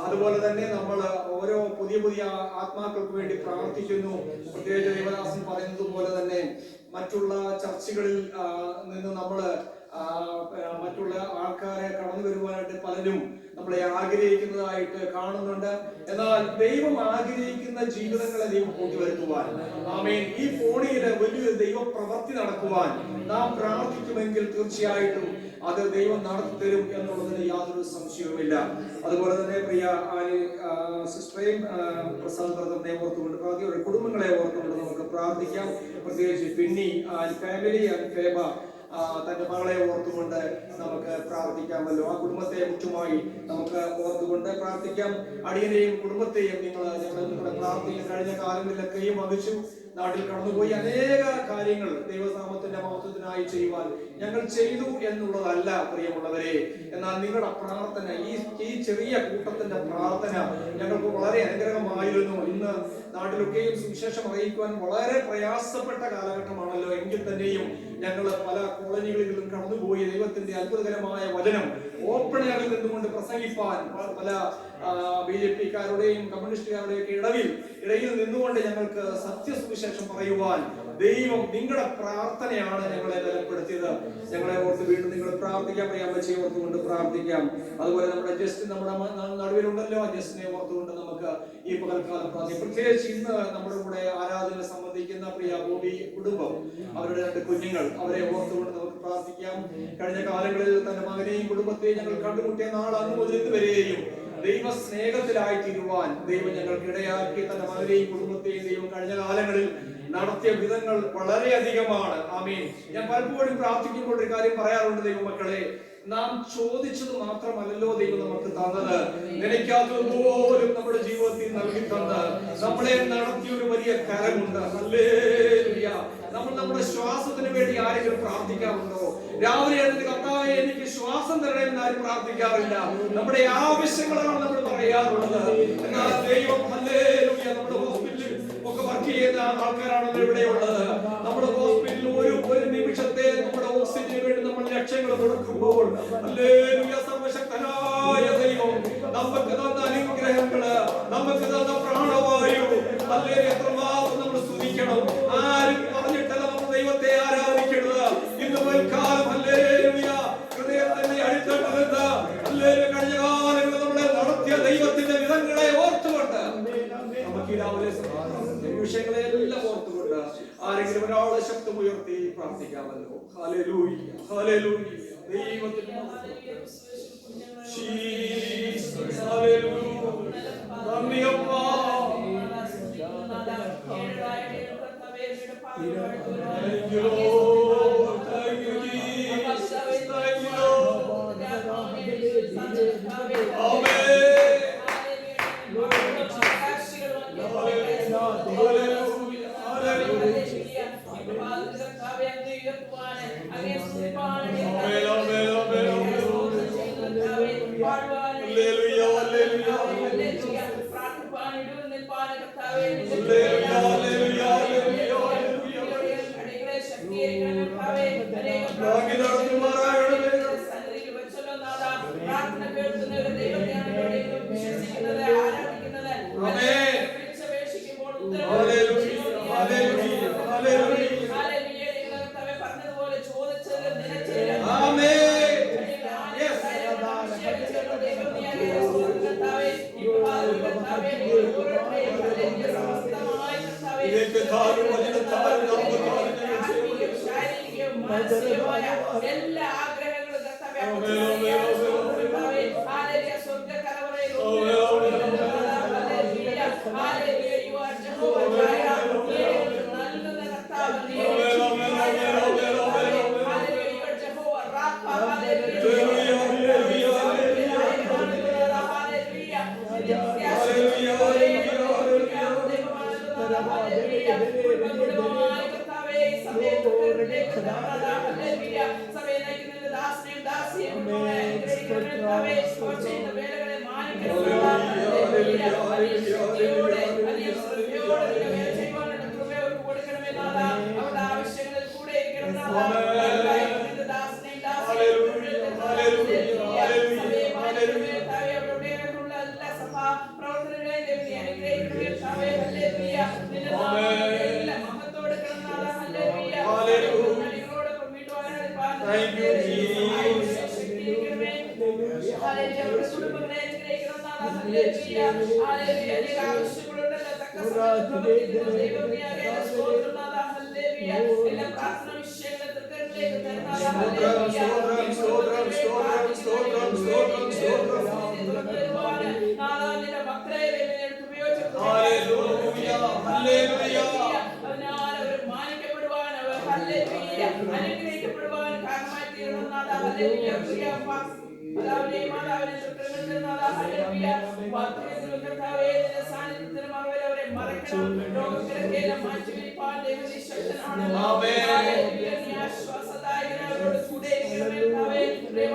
അതുപോലെ തന്നെ നമ്മൾ ഓരോ പുതിയ ആത്മാക്കൾക്ക് വേണ്ടി പ്രാർത്ഥിക്കുന്നു. പ്രത്യേകിച്ച് ദേവദാസൻ പറയുന്നത് പോലെ തന്നെ മറ്റുള്ള ചർച്ചകളിൽ നിന്ന് നമ്മള് മറ്റുള്ള ആൾക്കാരെ കടന്നു വരുവാനായിട്ട് പലരും നമ്മളെ ആഗ്രഹിക്കുന്നതായിട്ട് കാണുന്നുണ്ട്. എന്നാൽ ദൈവം ആഗ്രഹിക്കുന്ന ജീവിതങ്ങളെ ദൈവം കൂട്ടിവരുത്തുവാൻ, ആമേൻ, ഈ ഫോണിൽ വലിയൊരു ദൈവ പ്രവൃത്തി നടക്കുവാൻ നാം പ്രാർത്ഥിക്കുമെങ്കിൽ തീർച്ചയായിട്ടും അത് ദൈവം നടത്തി തരും എന്നുള്ളതിന് യാതൊരു സംശയവുമില്ല. അതുപോലെ തന്നെ പ്രിയ സിസ്റ്ററേയും പ്രസാദ് ബ്രദറിനെ ഓർത്തുകൊണ്ട് പ്രാർത്ഥിക്കും. കുടുംബങ്ങളെ ഓർത്തുകൊണ്ട് നമുക്ക് പ്രാർത്ഥിക്കാം. പ്രത്യേകിച്ച് പിന്നി ഫാമിലി ഫേബ തന്റെ മകളെ ഓർത്തുകൊണ്ട് നമുക്ക് പ്രാർത്ഥിക്കാമല്ലോ. ആ കുടുംബത്തെ മുഖ്യമായി നമുക്ക് ഓർത്തുകൊണ്ട് പ്രാർത്ഥിക്കാം. അടിയനെയും കുടുംബത്തെയും നിങ്ങളുടെ പ്രാർത്ഥിക്കാൻ കഴിഞ്ഞ കാലങ്ങളിലൊക്കെയും വഹിച്ചു നാട്ടിൽ കടന്നുപോയി അനേക കാര്യങ്ങൾ ദൈവനാമത്തിന്റെ മഹത്വത്തിനായി ചെയ്യുവാൻ ഞങ്ങൾ ചെയ്തു എന്നുള്ളതല്ല പ്രിയമുള്ളവരെ. എന്നാൽ നിങ്ങളുടെ പ്രാർത്ഥന, ഈ ചെറിയ കൂട്ടത്തിന്റെ പ്രാർത്ഥന ഞങ്ങൾക്ക് വളരെ അനുഗ്രഹമായിരുന്നു. ഇന്ന് നാട്ടിലൊക്കെയും സുവിശേഷം അറിയിക്കുവാൻ വളരെ പ്രയാസപ്പെട്ട കാലഘട്ടമാണല്ലോ. എങ്കിൽ തന്നെയും ഞങ്ങൾ പല കോളനികളിലും കടന്നുപോയി ദൈവത്തിന്റെ അത്ഭുതകരമായ വചനം ഓപ്പൺ എയറിൽ നിന്നുകൊണ്ട് പ്രസംഗിപ്പാൻ പല BJP-കാരുടെയും കമ്മ്യൂണിസ്റ്റുകാരുടെയും ഒക്കെ ഇടയിൽ നിന്നുകൊണ്ട് ഞങ്ങൾക്ക് സത്യസുവിശേഷം പറയുവാൻ ദൈവം നിങ്ങളുടെ പ്രാർത്ഥനയാണ് ഞങ്ങളെ ബലപ്പെടുത്തിയത്. ഞങ്ങളെ ഓർത്ത് വീണ്ടും നിങ്ങൾ പ്രാർത്ഥിക്കാം. അമ്മച്ചിയെ ഓർത്തുകൊണ്ട് പ്രാർത്ഥിക്കാം. അതുപോലെ നമ്മുടെ ജസ്റ്റ് നമ്മുടെ നടുവിലുണ്ടല്ലോ, ജസ്റ്റിനെ ഓർത്തുകൊണ്ട് നമുക്ക് ഈ പകൽക്കാലം പ്രാർത്ഥിക്കാം. പ്രത്യേകിച്ച് ഇന്ന് നമ്മുടെ കൂടെ ആരാധന സംബന്ധിക്കുന്ന പ്രിയ ബോബി കുടുംബം, അവരുടെ 2 കുഞ്ഞുങ്ങൾ, അവരെ ഓർത്തുകൊണ്ട് നമുക്ക് പ്രാർത്ഥിക്കാം. കഴിഞ്ഞ കാലങ്ങളിൽ തന്റെ മകനെയും കുടുംബത്തെയും ഞങ്ങൾ കണ്ടുമുട്ടിയ നാൾ അന്ന് മുതൽ ഇതുവരെയും ദൈവ സ്നേഹത്തിലായി തീരുവാൻ ദൈവം ഞങ്ങൾക്ക് ഇടയാക്കി. തന്റെ മകനെയും കുടുംബത്തെയും ദൈവം കഴിഞ്ഞ കാലങ്ങളിൽ നടത്തിയ വിധങ്ങൾ വളരെയധികമാണ്. ആമീൻ. ഞാൻ പലപ്പോഴും പ്രാർത്ഥിക്കുമ്പോൾ ഒരു കാര്യം പറയാറുണ്ട്, ദൈവമക്കളെ, നാം ചോദിച്ചത് മാത്രമല്ലല്ലോ ദൈവം നമുക്ക് തന്നത്, നിലയ്ക്കാത്തത് പോലും നമ്മുടെ ജീവിതത്തിൽ നൽകി തന്ന് നമ്മളെ നടത്തിയ ഒരു വലിയ കരമുണ്ട്. ഹല്ലേലൂയ. നമ്മൾ നമ്മുടെ ശ്വാസത്തിന് വേണ്ടി ആരെങ്കിലും പ്രാർത്ഥിക്കാറുണ്ടോ? രാവിലെ എഴുന്നേറ്റ് കർത്താവേ എനിക്ക് ശ്വാസം തരണമെന്ന് ആരും പ്രാർത്ഥിക്കാറില്ല. നമ്മുടെ ആവശ്യങ്ങളാണ് നമ്മൾ പറയാറുള്ളത്. എന്നാൽ ദൈവം ഹല്ലേലൂയ, നമ്മുടെ ഹോസ്പിറ്റലിൽ ഒക്കെ വർക്ക് ചെയ്യുന്ന ആൾക്കാരാണല്ലോ ഇവിടെയുള്ളത്. നമ്മുടെ ഹോസ്പിറ്റലിൽ ഒരു നിമിഷത്തെ നമ്മുടെ ഓക്സിജന് വേണ്ടി നമ്മൾ ലക്ഷങ്ങൾ കൊടുക്കുമ്പോൾ ഹല്ലേലൂയ, സർവശക്തനായ ദൈവം നമുക്ക് തന്ന അനുഗ്രഹങ്ങള്, നമുക്ക് തന്ന പ്രാണവായു, ഹല്ലേലൂയ, എത്രമാത്രം നമ്മൾ സ്തുതിക്കണം. ആരും പറഞ്ഞിട്ടല്ല നമ്മൾ ദൈവത്തെ ആരാധിക്കുന്നത്. ഇന്ന് വൽക്കാലം ഹല്ലേലൂയ ഹൃദയത്തിന്റെ അടിത്തട്ടിലെന്ന് ഹല്ലേലൂയ കഴിഞ്ഞ കാലങ്ങളിൽ നമ്മളെ നടത്തിയ ദൈവത്തിന്റെ വിധങ്ങളെ ഓർത്തുകൊണ്ട് നമുക്ക് ഈ രാവിലെ വിഷയങ്ങളെ എല്ലാം ഓർത്തുകൊണ്ട് ആരെങ്കിലും ഒരാളെ ശബ്ദം ഉയർത്തി പ്രാർത്ഥിക്കാമല്ലോ. Hallelujah, hallelujah. ദൈവത്തിന്റെ ജീസസ്, ഹല്ലേലൂയ. നന്ദിയപ്പാ. Thank you, Lord. Thank you, Jesus. Thank you, Lord. Amen. എല്ലാ ആഗ്രഹങ്ങളും Amen.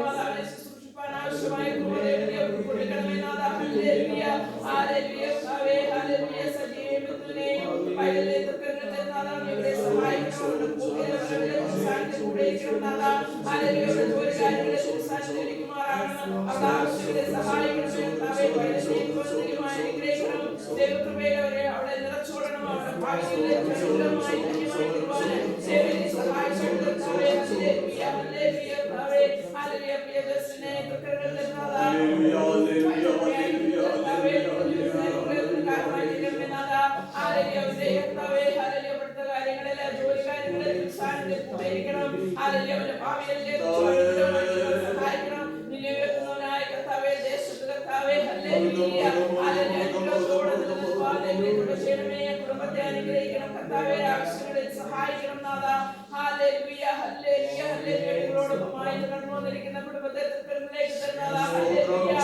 മാതാവിനെ ശുശ്രൂഷിപ്പാൻ ആവശ്യമായ കൃപ ദൈവമേ അവർക്ക് കൊടുക്കണമേ നാഥാ. ഹല്ലേലൂയ ഹല്ലേലൂയ കർത്താവേ ഹല്ലേലൂയ സജീവത്തിനെയും പൈതലിനെയും തൃക്കരങ്ങളിൽ നാഥാ ഇവരെ സഹായിക്കണം. അവരുടെ പോക്കിലെ വരവിലെ സാന്നിധ്യം കൂടെ ഇരിക്കണം നാഥാ. ഹല്ലേലൂയ അവരുടെ ജോലി കാര്യങ്ങളെ സാന്നിധ്യം ഇരിക്കുമാറാകണം. അവരുടെ ആവശ്യങ്ങളെ സഹായിക്കണമേ കർത്താവേ. പൈതലിനെയും അനുഗ്രഹിക്കണം. ദൈവകൃപയിൽ അവരെ അവിടെ നിറച്ചോടണം. അവരുടെ ഭാഗ്യങ്ങളെ അനുകൂലമായി ധന്യമായി തീരുവാൻ ദൈവത്തെ സഹായിക്കണം കർത്താവേ. ഹല്ലേലൂയ ഹല്ലേലൂയ കർത്താവേ ഹല്ലേലൂയ പ്രിയദർശനെ തൃക്കരങ്ങളിൽ നാഥാ. കുടുംബത്തെ അനുഗ്രഹിക്കണം കർത്താവേ. ആവശ്യങ്ങളിൽ സഹായിക്കണം നാഥാ. Hallelujah hallelujah hallelujah. നിങ്ങളോടൊപ്പമായി കടന്നു വന്നിരിക്കുന്ന കുടുംബത്തെ തൃക്കരങ്ങളിലേക്ക് തരുന്നതാ. ഹല്ലേലൂയ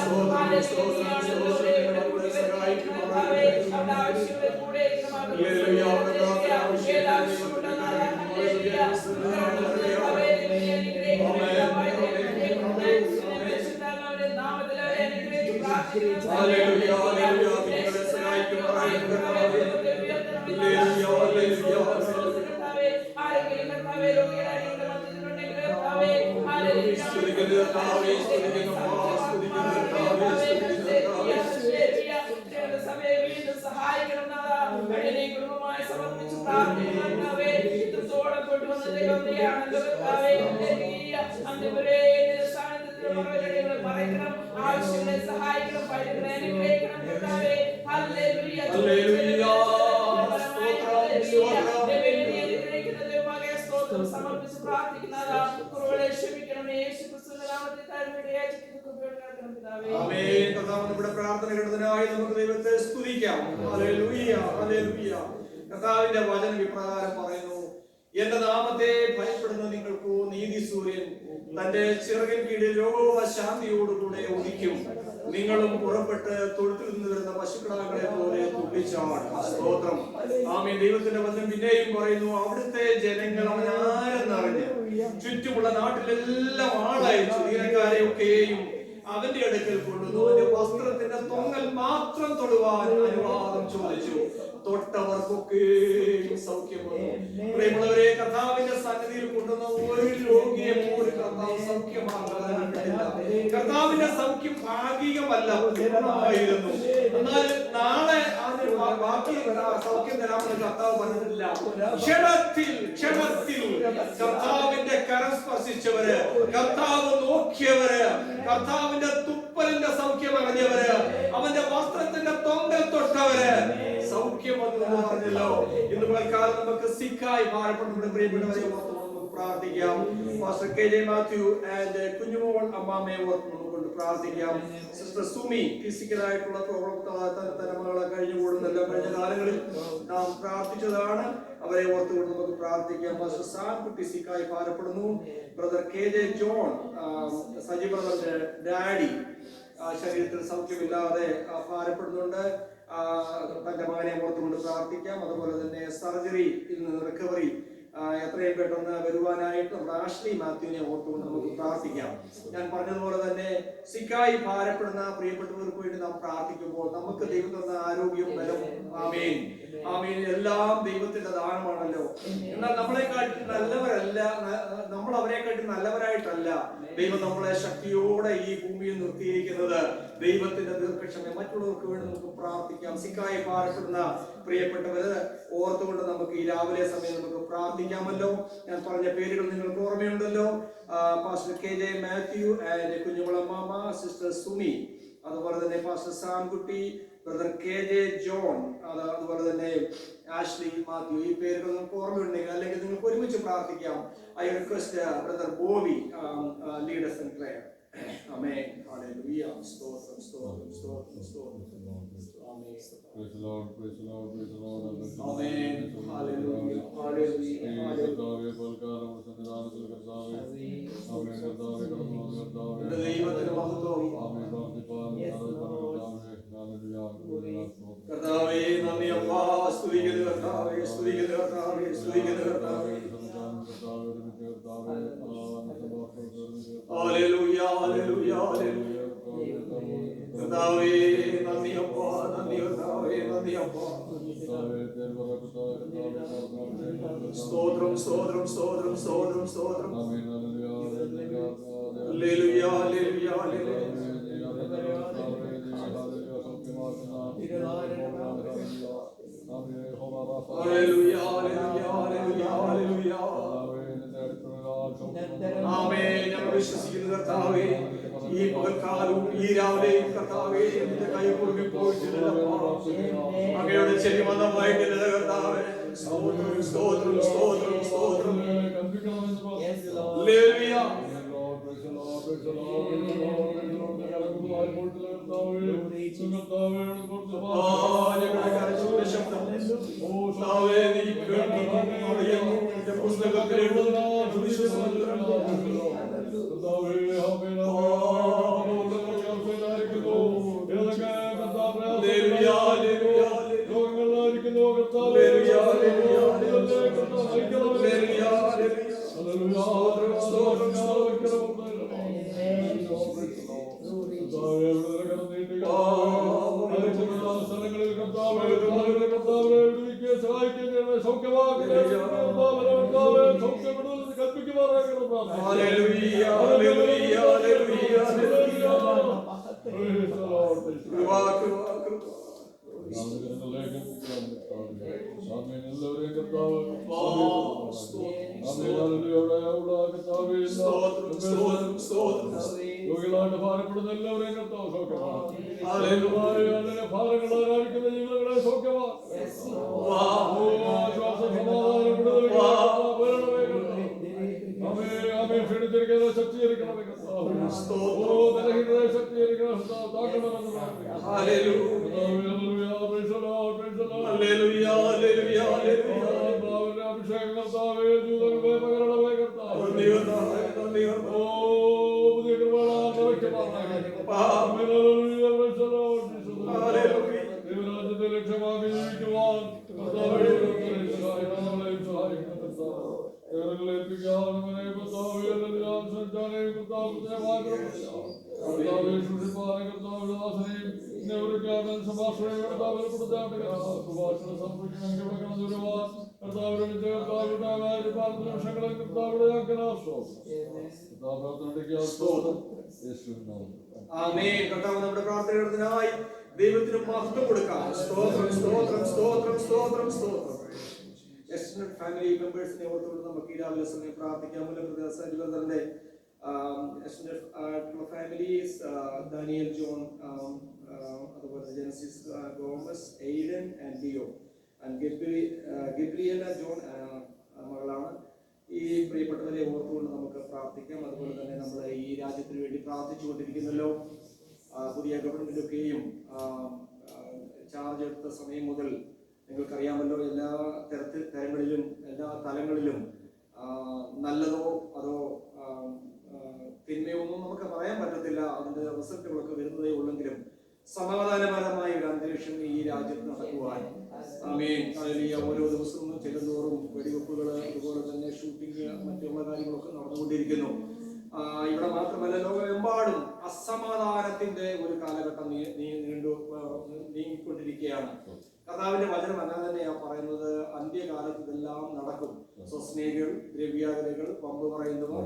സഹായിക്കണം നാഥാ. കുടുംബമായി സമർപ്പിച്ച് പ്രാർത്ഥിക്കുന്നവേ ഇത്രത്തോളം കൊണ്ടുവന്ന ദൈവത്തെയാണല്ലോ കർത്താവേ. മറയ്ക്കണം. ആവശ്യങ്ങളെ സഹായിക്കണം. പൈതങ്ങളെ അനുഗ്രഹിക്കണം കർത്താവേ. ഹല്ലേലൂയ സമർപ്പിച്ച് പ്രാർത്ഥിക്കുന്നതാ. കുറവുകളെ ക്ഷമിക്കണമേ. യേശുക്രിസ്തുവിന്റെ നാമത്തിൽ താഴ്മയായി കൃപയോടെ നടക്കണം പിതാവേ. ആമേൻ. കർത്താവ് നമ്മുടെ പ്രാർത്ഥന കേട്ടതിനായി നമുക്ക് ദൈവത്തെ സ്തുതിക്കാം. Hallelujah hallelujah. കർത്താവിന്റെ വചനം ഇപ്രകാരം പറയുന്നു, എന്റെ നാമത്തെ ഭയപ്പെടുന്ന നിങ്ങൾക്ക് നീതി സൂര്യൻ തന്റെ ചിറകിൻ കീഴിൽ രോഗശാന്തിയോടുകൂടെ ഉദിക്കും. നിങ്ങളും പുറപ്പെട്ട് തൊഴുത്തിൽ നിന്ന് വരുന്ന പശുക്കിടാക്കളെ പോലെ തുള്ളിച്ചാടും. സ്തോത്രം. ആമേൻ. ദൈവത്തിന്റെ വചനം പിന്നെയും പറയുന്നു, അവിടുത്തെ ജനങ്ങൾ അവനാരെന്നറിഞ്ഞ് ചുറ്റുമുള്ള നാട്ടിലെല്ലാം ആളയച്ചു ദീനക്കാരെ ഒക്കെയും അവന്റെ അടുക്കൽ കൊണ്ടുവന്നു. അവന്റെ വസ്ത്രത്തിന്റെ തൊങ്ങൽ മാത്രം തൊടുവാൻ അനുവാദം ചോദിച്ചു. തൊട്ടവർക്കൊക്കെ സൗഖ്യം വന്നു. പ്രിയമുള്ളവരെ, കർത്താവിന്റെ സന്നിധിയിൽ കൊണ്ടുവന്ന ഒരു രോഗിയെ പോലും കർത്താവ് സൗഖ്യമാകാനില്ല. കർത്താവിന്റെ സൗഖ്യം ഭാഗികമല്ല, പൂർണ്ണമായിരുന്നു. എന്നാൽ നാളെ ബാക്കി സൗഖ്യം തരാമെന്ന് കർത്താവ് പറഞ്ഞിട്ടില്ല. ക്ഷണത്തിൽ കർത്താവിന്റെ കരം സ്പർശിച്ചവര്, കർത്താവ് നോക്കിയവര്, കർത്താവിന്റെ തുപ്പലിന്റെ സൗഖ്യം അറിഞ്ഞവര്, അവന്റെ വസ്ത്രത്തിന്റെ തൊങ്കൽ തൊട്ടവര് സൗഖ്യം വന്നു പറഞ്ഞല്ലോ. ഇന്ന് പൽക്കാലം നമുക്ക് സിക്കായി ഭാരപ്പെട്ട പ്രിയപ്പെട്ടവരെ ഓർത്ത് നമുക്ക് പ്രാർത്ഥിക്കാം. പാസ്റ്റർ KJ മാത്യു ആൻഡ് കുഞ്ഞുമോൾ അമ്മാമയെ ഓർത്ത് നമുക്ക് പ്രാർത്ഥിക്കാം. സിസ്റ്റർ സുമി ഫിസിക്കലായിട്ടുള്ള പ്രോബ്ലം തലമുറകളെ കഴിഞ്ഞുകൂടുന്നല്ലോ. കഴിഞ്ഞ കാലങ്ങളിൽ നാം പ്രാർത്ഥിച്ചതാണ്. അവരെ ഓർത്തുകൊണ്ട് നമുക്ക് പ്രാർത്ഥിക്കാം. പാസ്റ്റർ സാൻകുട്ടി സിക്കായി ഭാരപ്പെടുന്നു. ബ്രദർ KJ ജോൺ, സജി ബ്രദറിന്റെ ഡാഡി ശരീരത്തിൽ സൗഖ്യമില്ലാതെ ഭാരപ്പെടുന്നുണ്ട്. തന്റെ മകനെ ഓർത്തുകൊണ്ട് പ്രാർത്ഥിക്കാം. അതുപോലെ തന്നെ സർജറിയിൽ നിന്ന് റിക്കവറി എത്രയും പെട്ടെന്ന് വരുവാനായിട്ട് നമ്മുടെ ആഷ്ലി മാത്യുവിനെ ഓർത്തുകൊണ്ട് നമുക്ക് പ്രാർത്ഥിക്കാം. ഞാൻ പറഞ്ഞതുപോലെ തന്നെ സിക്കായി ഭാരപ്പെടുന്ന പ്രിയപ്പെട്ടവർക്ക് വേണ്ടി നാം പ്രാർത്ഥിക്കുമ്പോൾ നമുക്ക് ദൈവം തന്ന ആരോഗ്യവും ബലവും ആമേൻ ആമേൻ എല്ലാം ദൈവത്തിന്റെ ദാനമാണല്ലോ. എന്നാൽ നമ്മളെക്കാട്ടി നല്ലവരല്ല, നമ്മൾ അവരെക്കാട്ടി നല്ലവരായിട്ടല്ല ദൈവം നമ്മളെ ശക്തിയോടെ ഈ ഭൂമിയിൽ നിർത്തിയിരിക്കുന്നത്. ദൈവത്തിന്റെ ദീർഘക്ഷമ മറ്റുള്ളവർക്ക് വേണ്ടി നമുക്ക് പ്രാർത്ഥിക്കാം. സിക്കായി ഭാരപ്പെടുന്ന പ്രിയപ്പെട്ടവര് ഓർത്തുകൊണ്ട് നമുക്ക് ഈ രാവിലെ സമയം നമുക്ക് പ്രാർത്ഥിക്കാമല്ലോ. ഞാൻ പറഞ്ഞ പേരുകൾ നിങ്ങൾക്ക് ഓർമ്മയുണ്ടല്ലോ. പാസ്റ്റർ KJ മാത്യു ആൻഡ് കുഞ്ഞുമുളമ്മാമ, സിസ്റ്റർ സുമി, അതുപോലെ തന്നെ pastor Sankutty, brother KJ John, അതുപോലെ തന്നെ ആഷ്ലി മാത്യു. ഈ പേരുകൾ നമുക്ക് ഓർമ്മയുണ്ടെങ്കിൽ അല്ലെങ്കിൽ നിങ്ങൾക്ക് ഒരുമിച്ച് പ്രാർത്ഥിക്കാം. I request brother Bobby lead us in prayer. Amen. Hallelujah. സ്തോത്രം സ്തോത്രം സ്തോത്രം സ്തോത്രം. ആമേൻ. Praise the Lord, praise the Lord, praise the Lord. Amen. Hallelujah. Hallelujah. കർത്താവേ, പൽക്കാലം സന്നിധാനത്തിൽ കർത്താവേ, ആമേൻ. കർത്താവേ, കടന്നു കർത്താവേ, ദൈവത്തിന്റെ മഹത്വം. ആമേൻ. പ്രാർത്ഥിപ്പാൻ കർത്താവേ നന്ദി അപ്പാ. സ്തുതിക്കുന്നു കർത്താവേ, സ്തുതിക്കുന്നു കർത്താവേ, സ്തുതിക്കുന്നു കർത്താവേ. ഹല്ലേലൂയ കർത്താവേ നന്ദിയപ്പോ, നന്ദി കർത്താവേ, നന്ദിയപ്പോ. സ്തോത്രം, സ്തോത്രം, സ്തോത്രം, സ്തോത്രം, സ്തോത്രം. Hallelujah, hallelujah, hallelujah. Hallelujah, hallelujah, hallelujah, hallelujah. Amen. ഞങ്ങൾ വിശ്വസിക്കുന്നു കർത്താവേ, ഈ പകൽക്കാലവും ഈ രാവിലെയും കർത്താവേ എന്റെ കൈ കുറുകി പോയിട്ടില്ലല്ലോ. അങ്ങയുടെ ചെറിയമതമായിട്ടില്ല കർത്താവേ. സ്തോത്രം, സ്തോത്രം, സ്തോത്രം, സ്തോത്രം. ഹല്ലേലൂയ. ഞങ്ങളുടെ കരച്ചിലിന്റെ ശബ്ദം കർത്താവേ നീ കേൾക്കുന്നു. എന്റെ പുസ്തകത്തിൽ എഴുതുന്ന വിശ്വസിക്കുന്നു. രോഗികളായിട്ട് ഭാരപ്പെടുന്ന എല്ലാവരെയും കർത്താവ് സൗഖ്യമാണ്. ഭാരങ്ങൾ ആരാധിക്കുന്ന ജീവിതങ്ങളെ സൗഖ്യമാണ്. ക്ഷണിച്ചിരിക്കുന്ന ശക്തീകരിക്കണമേ കർത്താവ്. ബലഹീനതയെ ശക്തീകരിക്കണം കർത്താവ്. താക്കണമെന്ന് അഭിഷേകം കർത്താവേ ജീവിതങ്ങളെ പകരണമേ കർത്താവ്. പുതിയ കൃപകളാൽ ദൈവരാജ്യത്തെ ലക്ഷ്യമാക്കി ജീവിക്കുവാൻ കർത്താവേ കർത്താവ് നമ്മുടെ പ്രാർത്ഥനകൾക്കായി ദൈവത്തിന് മഹത്വം കൊടുക്കാം. സ്തോത്രം, സ്തോത്രം, സ്തോത്രം, സ്തോത്രം, സ്തോത്രം. എക്സ്റ്റൻഡഡ് ഫാമിലി മെമ്പേഴ്സിനെ ഓർത്തുകൊണ്ട് നമുക്ക് ഈ രാവിലെ സമയം പ്രാർത്ഥിക്കാം. മുല്ലപ്രദേശന്റെ എക്സ്റ്റൻഡഡ് ഫാമിലീസ് ഡാനിയൽ ജോൺ, അതുപോലെ Genesis Gomes, Aiden and Dio and Gabriela John മകളാണ്. ഈ പ്രിയപ്പെട്ടവരെ ഓർത്തുകൊണ്ട് നമുക്ക് പ്രാർത്ഥിക്കാം. അതുപോലെ തന്നെ നമ്മൾ ഈ രാജ്യത്തിന് വേണ്ടി പ്രാർത്ഥിച്ചുകൊണ്ടിരിക്കുന്നല്ലോ. പുതിയ ഗവൺമെന്റൊക്കെയും ചാർജ് എടുത്ത സമയം മുതൽ നിങ്ങൾക്കറിയാമല്ലോ, എല്ലാ തരങ്ങളിലും എല്ലാ തലങ്ങളിലും നല്ലതോ അതോ തിന്മയോ ഒന്നും നമുക്ക് പറയാൻ പറ്റത്തില്ല. അതിന്റെ റിസൾട്ടുകളൊക്കെ വരുന്നതേ ഉള്ളെങ്കിലും സമാധാനപരമായ ഒരു അന്തരീക്ഷം ഈ രാജ്യത്ത് നടക്കുവാൻ ഓരോ ദിവസവും ചെല്ലുന്തോറും വെടിവെപ്പുകൾ, അതുപോലെ തന്നെ ഷൂട്ടിങ്, മറ്റുള്ള കാര്യങ്ങളൊക്കെ നടന്നുകൊണ്ടിരിക്കുന്നു. ഇവിടെ മാത്രമല്ല, ലോകമെമ്പാടും അസമാധാനത്തിന്റെ ഒരു കാലഘട്ടം നീങ്ങിക്കൊണ്ടിരിക്കുകയാണ്. കർത്താവിന്റെ വചനം അങ്ങനെ തന്നെയാണ് പറയുന്നത്. അന്ത്യകാലത്ത് ഇതെല്ലാം നടക്കും. സ്വസ്നേഹികൾ, ദ്രവ്യാഗ്രഹികൾ, പമ്പ് പറയുന്നവർ,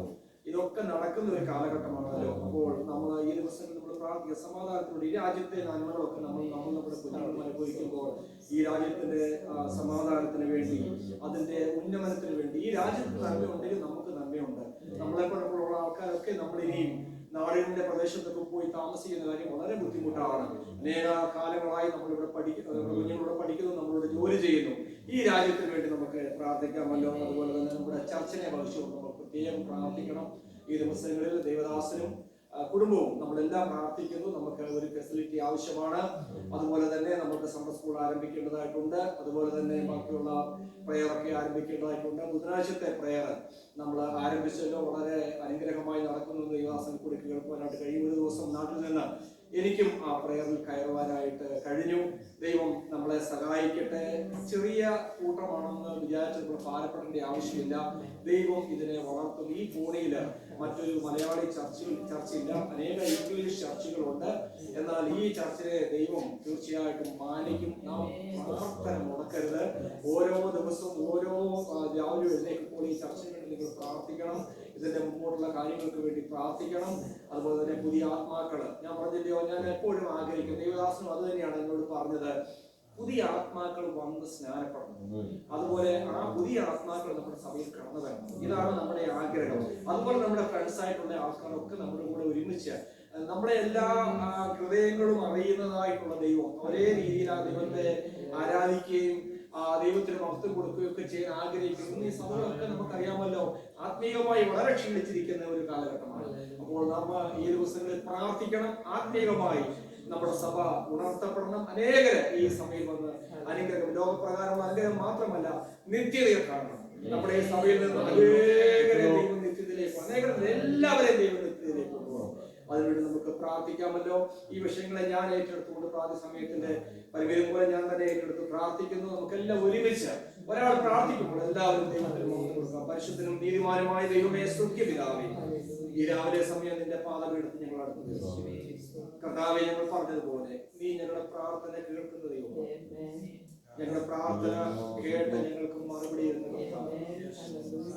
ഇതൊക്കെ നടക്കുന്ന ഒരു കാലഘട്ടമാണല്ലോ. അപ്പോൾ നമ്മൾ ഈ ദിവസങ്ങളിൽ നമ്മൾ പ്രാർത്ഥിക്കുക സമാധാനത്തോടെ. ഈ രാജ്യത്തെ നന്മകളൊക്കെ നമ്മൾ നമ്മുടെ കുഞ്ഞുങ്ങളും അനുഭവിക്കുമ്പോൾ ഈ രാജ്യത്തിന്റെ സമാധാനത്തിന് വേണ്ടി, അതിന്റെ ഉന്നമനത്തിന് വേണ്ടി, ഈ രാജ്യത്ത് നന്മയുണ്ടെങ്കിൽ നമുക്ക് നന്മയുണ്ട്. നമ്മളെപ്പോഴുള്ള ആൾക്കാരൊക്കെ നമ്മളിനിയും നാടിന്റെ പ്രദേശത്തൊക്കെ പോയി താമസിക്കുന്ന കാര്യം വളരെ ബുദ്ധിമുട്ടാണ്. അനേക കാലങ്ങളായി നമ്മളിവിടെ കുഞ്ഞുങ്ങളിവിടെ പഠിക്കുന്നു, നമ്മളിവിടെ ജോലി ചെയ്യുന്നു. ഈ രാജ്യത്തിന് വേണ്ടി നമുക്ക് പ്രാർത്ഥിക്കാമല്ലോ. അതുപോലെ തന്നെ നമ്മുടെ ചർച്ചിനെ ഭവിച്ചുകൊണ്ട് നമുക്ക് പ്രത്യേകം പ്രാർത്ഥിക്കണം. ഈ ദിവസങ്ങളിൽ ദേവദാസനും കുടുംബവും നമ്മളെല്ലാം പ്രാർത്ഥിക്കുന്നു. നമുക്ക് ഒരു ഫെസിലിറ്റി ആവശ്യമാണ്. അതുപോലെ തന്നെ നമുക്ക് സമ്മർ സ്കൂൾ ആരംഭിക്കേണ്ടതായിട്ടുണ്ട്. അതുപോലെ തന്നെ ബാക്കിയുള്ള പ്രയറൊക്കെ ആരംഭിക്കേണ്ടതായിട്ടുണ്ട്. ബുധനാഴ്ചത്തെ പ്രയർ നമ്മൾ ആരംഭിച്ചല്ലോ, വളരെ അനുഗ്രഹമായി നടക്കുന്നു. ദേവദാസൻ കൂടി കേൾക്കുവാനായിട്ട് കഴിയും. ഒരു ദിവസം നാട്ടിൽ നിന്ന് എനിക്കും ആ പ്രയറിൽ കയറുവാനായിട്ട് കഴിഞ്ഞു. ദൈവം നമ്മളെ നമ്മളെ സഹായിക്കട്ടെ. ചെറിയ കൂട്ടമാണെന്ന് വിചാരിച്ച് നമ്മൾ ഭാരപ്പെടേണ്ട ആവശ്യമില്ല. ദൈവം ഇതിനെ വളർത്തും. ഈ കോണിയില് മറ്റൊരു മലയാളി ചർച്ചില്ല, അനേക ഇംഗ്ലീഷ് ചർച്ചുകളുണ്ട്. എന്നാൽ ഈ ചർച്ചിലെ ദൈവം തീർച്ചയായിട്ടും മാനിക്കും. നാം പ്രാർത്ഥന മുടക്കരുത്. ഓരോ ദിവസവും ഓരോ രാവിലെ എഴുന്നേൽക്കുമ്പോൾ ഈ ചർച്ചയ്ക്ക് വേണ്ടി നിങ്ങൾ പ്രാർത്ഥിക്കണം. ഇതിന്റെ മുമ്പോട്ടുള്ള കാര്യങ്ങൾക്ക് വേണ്ടി പ്രാർത്ഥിക്കണം. അതുപോലെ തന്നെ പുതിയ ആത്മാക്കള്, ഞാൻ പറഞ്ഞില്ലയോ, ഞാൻ എപ്പോഴും ആഗ്രഹിക്കും, ദൈവദാസനും അത് തന്നെയാണ് എന്നോട് പറഞ്ഞത്, പുതിയ ആത്മാക്കൾ വന്ന് സ്നാനപ്പെടണം. അതുപോലെ ആ പുതിയ ആത്മാക്കൾ നമ്മുടെ സഭയിൽ കടന്നു വരണം. ഇതാണ് നമ്മുടെ ആഗ്രഹം. അതുപോലെ നമ്മുടെ ഫ്രണ്ട്സ് ആയിട്ടുള്ള ആൾക്കാരൊക്കെ നമ്മുടെ കൂടെ ഒരുമിച്ച് നമ്മുടെ എല്ലാ ഹൃദയങ്ങളും അറിയുന്നതായിട്ടുള്ള ദൈവം ഒരേ രീതിയിൽ ആ ദൈവത്തെ ആരാധിക്കുകയും ദൈവത്തിന് മഹത്വം കൊടുക്കുകയൊക്കെ ചെയ്യാൻ ആഗ്രഹിക്കുന്നു. ഈ സഭകളൊക്കെ നമുക്കറിയാമല്ലോ, ആത്മീയമായി വളരെ ക്ഷീണിച്ചിരിക്കുന്ന ഒരു കാലഘട്ടമാണ്. അപ്പോൾ നാം ഈ ദിവസങ്ങളിൽ പ്രാർത്ഥിക്കണം. ആത്മീയമായി നമ്മുടെ സഭ ഉണർത്തപ്പെടണം. അനേകര് ഈ സഭയിൽ വന്ന് അനുഗ്രഹം, ലോകപ്രകാരമുള്ള അനുഗ്രഹം മാത്രമല്ല, നിത്യതയെ കാണണം. നമ്മുടെ ഈ സഭയിൽ നിന്ന് അനേകരെ ദൈവം നിത്യതയിലേക്ക്, എല്ലാവരെയും ദൈവം നിത്യതയിലേക്ക് കൊണ്ടുപോകണം. അതിനുവേണ്ടി നമുക്ക് പ്രാർത്ഥിക്കാമല്ലോ. ഈ വിഷയങ്ങളെ ഞാൻ ഏറ്റെടുത്തുകൊണ്ട് പ്രാർത്ഥന സമയത്തിന്റെ പരിമിതി പോലെ ഞാൻ തന്നെ ഏറ്റെടുത്ത് പ്രാർത്ഥിക്കുന്നു. നമുക്കെല്ലാം ഒരുമിച്ച് ഒരാൾ പ്രാർത്ഥിക്കുമ്പോൾ എല്ലാവരും ദൈവത്തിന് മുഖത്ത് കൊടുക്കാം. പരിശുദ്ധനും നീതിമാനുമായ ദൈവമേ, സ്വർഗ്ഗീയ പിതാവേ, ഈ രാവിലെ സമയം നിന്റെ പാദപീഠത്തിൽ ഞങ്ങൾ അടുത്ത് കർത്താവേ, ഞങ്ങൾ പറഞ്ഞതുപോലെ നീ ഞങ്ങളുടെ പ്രാർത്ഥന കേൾക്കുന്ന ദൈവമാണ്. ഞങ്ങളുടെ പ്രാർത്ഥന കേട്ട് ഞങ്ങൾക്ക് മറുപടി തരുന്ന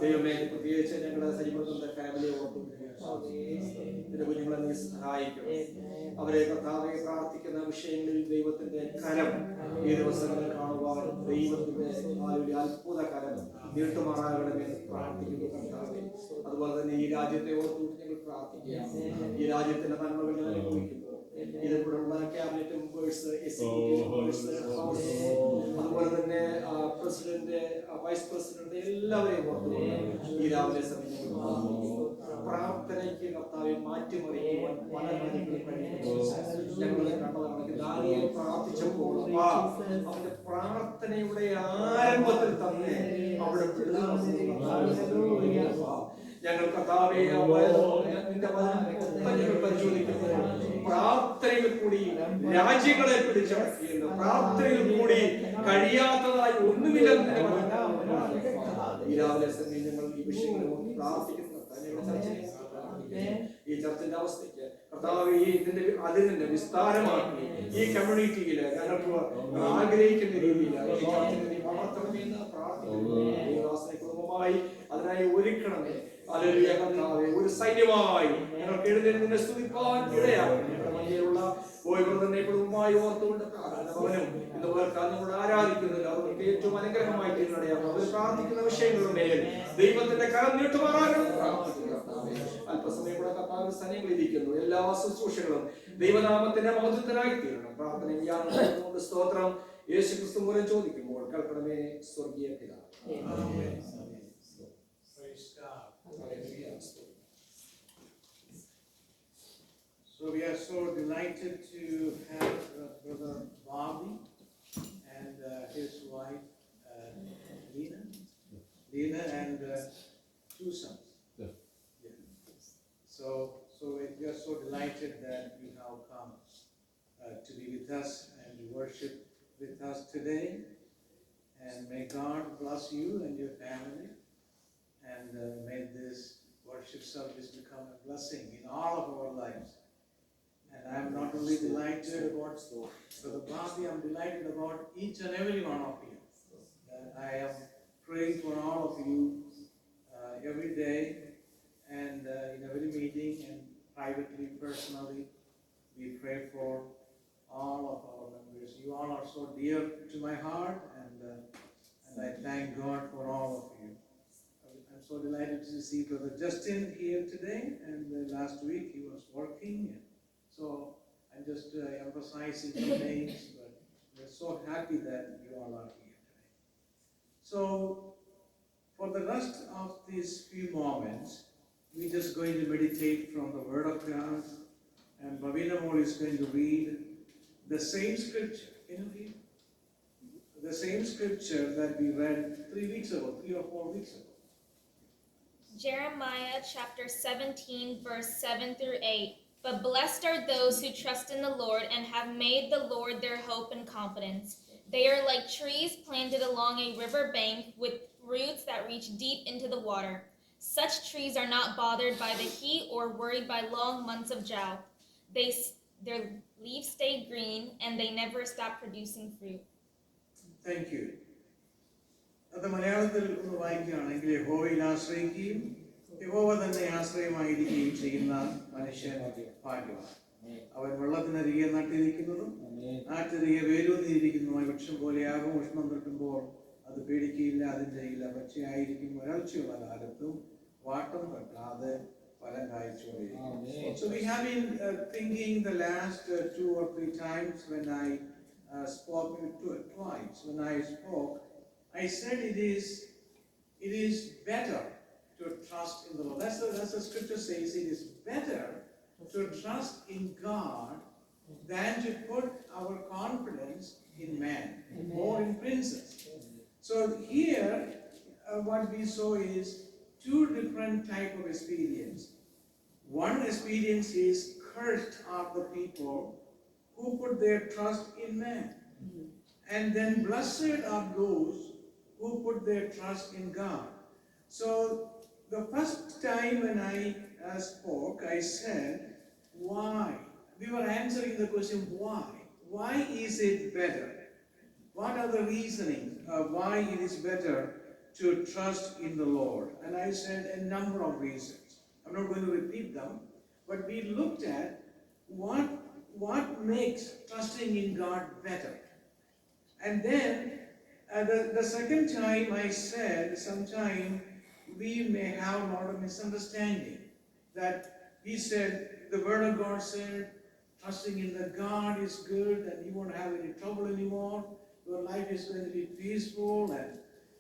ദൈവമേ, പ്രത്യേകിച്ച് ഞങ്ങളുടെ സജീവത്തിന്റെ ഫാമിലിയെ ഓർത്തും നിന്റെ കുഞ്ഞുങ്ങളെ നീ സഹായിക്കണം. അവരെ കർത്താവെ പ്രാർത്ഥിക്കുന്ന വിഷയങ്ങളിൽ ദൈവത്തിന്റെ കരം ഈ ദിവസങ്ങളിൽ കാണുവാൻ ദൈവത്തിന്റെ അത്ഭുത കരം നീട്ടുമാറാകണമെന്ന് പ്രാർത്ഥിക്കുന്നു കർത്താവെ. അതുപോലെ തന്നെ ഈ രാജ്യത്തെ ഓർത്ത് ഞങ്ങൾ പ്രാർത്ഥിക്കുകയാണ്. ഈ രാജ്യത്തിന്റെ നന്മകൾ ഞങ്ങൾ അനുഭവിക്കുമ്പോൾ ഇതിലൂടെയുള്ള ക്യാബിനറ്റ് മെമ്പേഴ്സ്, അതുപോലെ തന്നെ പ്രസിഡന്റ്, വൈസ് പ്രസിഡന്റ്, എല്ലാവരെയും ഓർത്തുകൊണ്ട് ഈ രാവിലെ സമയം പ്രാർത്ഥനയ്ക്ക് കർത്താവെ മാറ്റിമറിക്കുവാൻ പല കാര്യങ്ങളും ഞങ്ങളെ കണ്ടതാണ്. ദാനിയേൽ പ്രാർത്ഥിച്ചപ്പോൾ അവന്റെ പ്രാർത്ഥനയുടെ ആരംഭത്തിൽ തന്നെ അവിടെ ഞങ്ങൾ കർത്താവെ നിന്റെ ഞങ്ങൾ പരിശോധിക്കുമ്പോൾ പ്രാർത്ഥനയിൽ കൂടി രാജ്യങ്ങളെ പിടിച്ചടക്കിയല്ലോ. പ്രാർത്ഥനയിൽ കൂടി കഴിയാത്തതായി ഒന്നുമില്ലെന്ന് ഈ രാവിലെ സമയം ഞങ്ങൾ ഈ വിഷയങ്ങൾ പ്രാർത്ഥിക്കുന്നു. ഈ ചർച്ചിന്റെ അവസ്ഥയ്ക്ക് കർത്താവ് ഇതിന്റെ അതിനെ വിസ്താരമാക്കി ഈ കമ്മ്യൂണിറ്റിയില് ഞങ്ങൾക്ക് ആഗ്രഹിക്കുന്ന രീതിയിൽ വളർത്തണമെന്ന് പ്രാർത്ഥിക്കുന്നു. ദേവദാസനെ കുടുംബമായി അതിനായി ഒരുക്കണമേ. ഹല്ലേലൂയ കർത്താവേ, ഒരു സൈന്യമായി ഞങ്ങൾക്ക് എഴുന്നേറ്റ് സ്തുതിപ്പാൻ ഇടയാക്കണം. ഞങ്ങളുടെ മധ്യയിലുള്ള തന്നെ കുടുംബമായി ഓർത്തുകൊണ്ട് ഭവനും ഇന്ന് പേർക്കാൽ നമ്മൾ ആരാധിക്കുന്നില്ല. അവർക്ക് ഏറ്റവും അനുഗ്രഹമായി തീർന്നടയാണ്. അവർ പ്രാർത്ഥിക്കുന്ന വിഷയങ്ങളുടെ മേൽ ദൈവത്തിന്റെ കരം നീട്ടുമാറാകണം പ്രാർത്ഥിക്കുന്നു. അല്പസമയം കൂടെ കർത്താവിന്റെ സന്നിധിയിൽ ഇരിക്കുന്നു. എല്ലാ ശുശ്രൂഷകളും ദൈവനാമത്തിന്റെ മഹത്വത്തിനായി തീരണം. പ്രാർത്ഥനയും യാതൊരു സ്തോത്രം യേശുക്രിസ്തു മൂലം ചോദിക്കുമ്പോൾ കേൾക്കണമേ സ്വർഗീയ പിതാവേ. So we are so delighted to have Brother Bobby and his wife Lena and two sons. Yeah. So we are so delighted that you have come to be with us and to worship with us today. And may God bless you and your family, and may this worship service become a blessing in all of our lives. And I am not only delighted about Brother Bobby, I am delighted about each and every one of you. I am praying for all of you every day and in every meeting and privately, personally. We pray for all of our members. You all are so dear to my heart, and I thank God for all of you. I'm so delighted to see Brother Justin here today, and last week he was working. So I'm just emphasizing some names, but we're so happy that you all are here today. So for the rest of these few moments, we're just going to meditate from the Word of God, and Bhavina Moore is going to read the same scripture. Can you read? The same scripture that we read 3 or 4 weeks ago. Jeremiah chapter 17, verse 7 through 8. But blessed are those who trust in the Lord and have made the Lord their hope and confidence. They are like trees planted along a river bank with roots that reach deep into the water. Such trees are not bothered by the heat or worried by long months of drought. Their leaves stay green and they never stop producing fruit. Thank you. അത് മലയാളത്തിൽ ഒന്ന് വായിക്കുകയാണെങ്കിൽ യഹോവയിൽ ആശ്രയിക്കുകയും യഹോവ തന്നെ ആശ്രയമായിരിക്കുകയും ചെയ്യുന്ന മനുഷ്യൻ ഭാഗ്യമാണ്. അവൻ വെള്ളത്തിനരികെ നട്ടിരിക്കുന്നതും ആറ്റരികെ വേരൂന്നിയിരിക്കുന്നതുമായ വൃക്ഷം പോലെയാകും. ഉഷ്ണം തട്ടുമ്പോൾ അത് പേടിക്കുകയില്ല, അതിൻ്റെ ഇല പച്ചയായിരിക്കും. വരൾച്ചയുള്ള കാലത്തും വാട്ടം തട്ടാതെ ഫലം കായ്ച്ചുകൊണ്ടിരിക്കും. So we have been thinking the last 2 or 3 times when I spoke, twice when I spoke, I said it is better to trust in the Lord. That's the scripture says. It is better to trust in God than to put our confidence in man or in princes. So here, what we saw is 2 different type of experience. One experience is cursed are the people who put their trust in man, and then blessed are those who put their trust in God. So the first time when I spoke, I said, why? We were answering the question, why? Why is it better? What are the reasoning why it is better to trust in the Lord? And I said a number of reasons. I'm not going to repeat them, but we looked at what makes trusting in God better. And then the second time I said, sometime we may have a lot of misunderstanding. That we said, the Word of God said, trusting in the God is good and you won't have any trouble anymore. Your life is going to be peaceful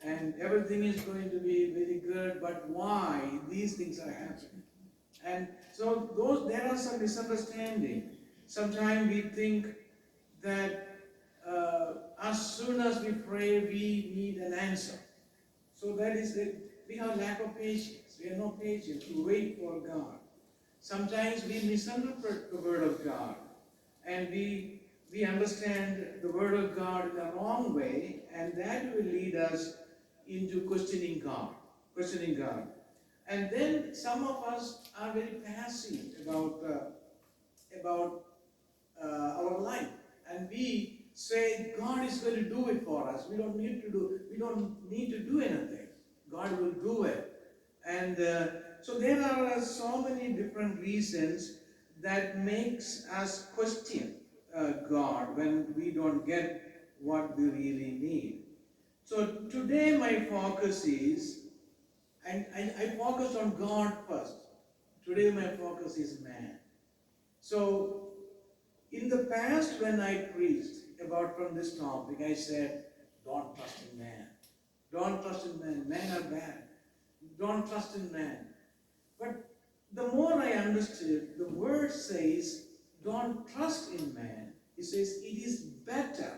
and everything is going to be very good. But why these things are happening? And so there are some misunderstanding. Sometimes we think that as soon as we pray, we need an answer. So that is it. We have lack of patience. We have no patience to wait for God. Sometimes we misinterpret the Word of God, and we understand the Word of God in the wrong way, and that will lead us into questioning God. And then some of us are very passive about our life, and we say God is going to do it for us. We don't need to do anything. God will do it. And so there are so many different reasons that makes us question God when we don't get what we really need. So today my focus is, and I focused on God first. Today my focus is man. So in the past when I preached about from this topic, I said, don't trust in man. Don't trust in man. Men are bad. Don't trust in man. But the more I understood, the word says, don't trust in man. It says, it is better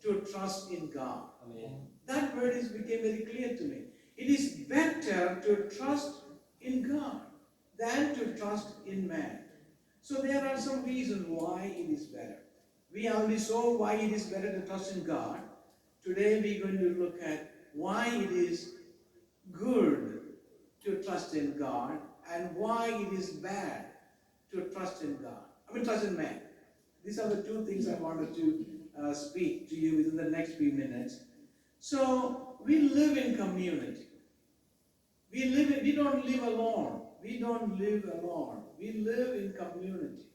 to trust in God. Amen. That word became very clear to me. It is better to trust in God than to trust in man. So there are some reasons why it is better. We already saw why it is better to trust in God. Today we're going to look at why it is good to trust in God and why it is bad to trust in God. Trust in man. These are the 2 things I wanted to speak to you within the next few minutes. So we live in community. We don't live alone. We live in community.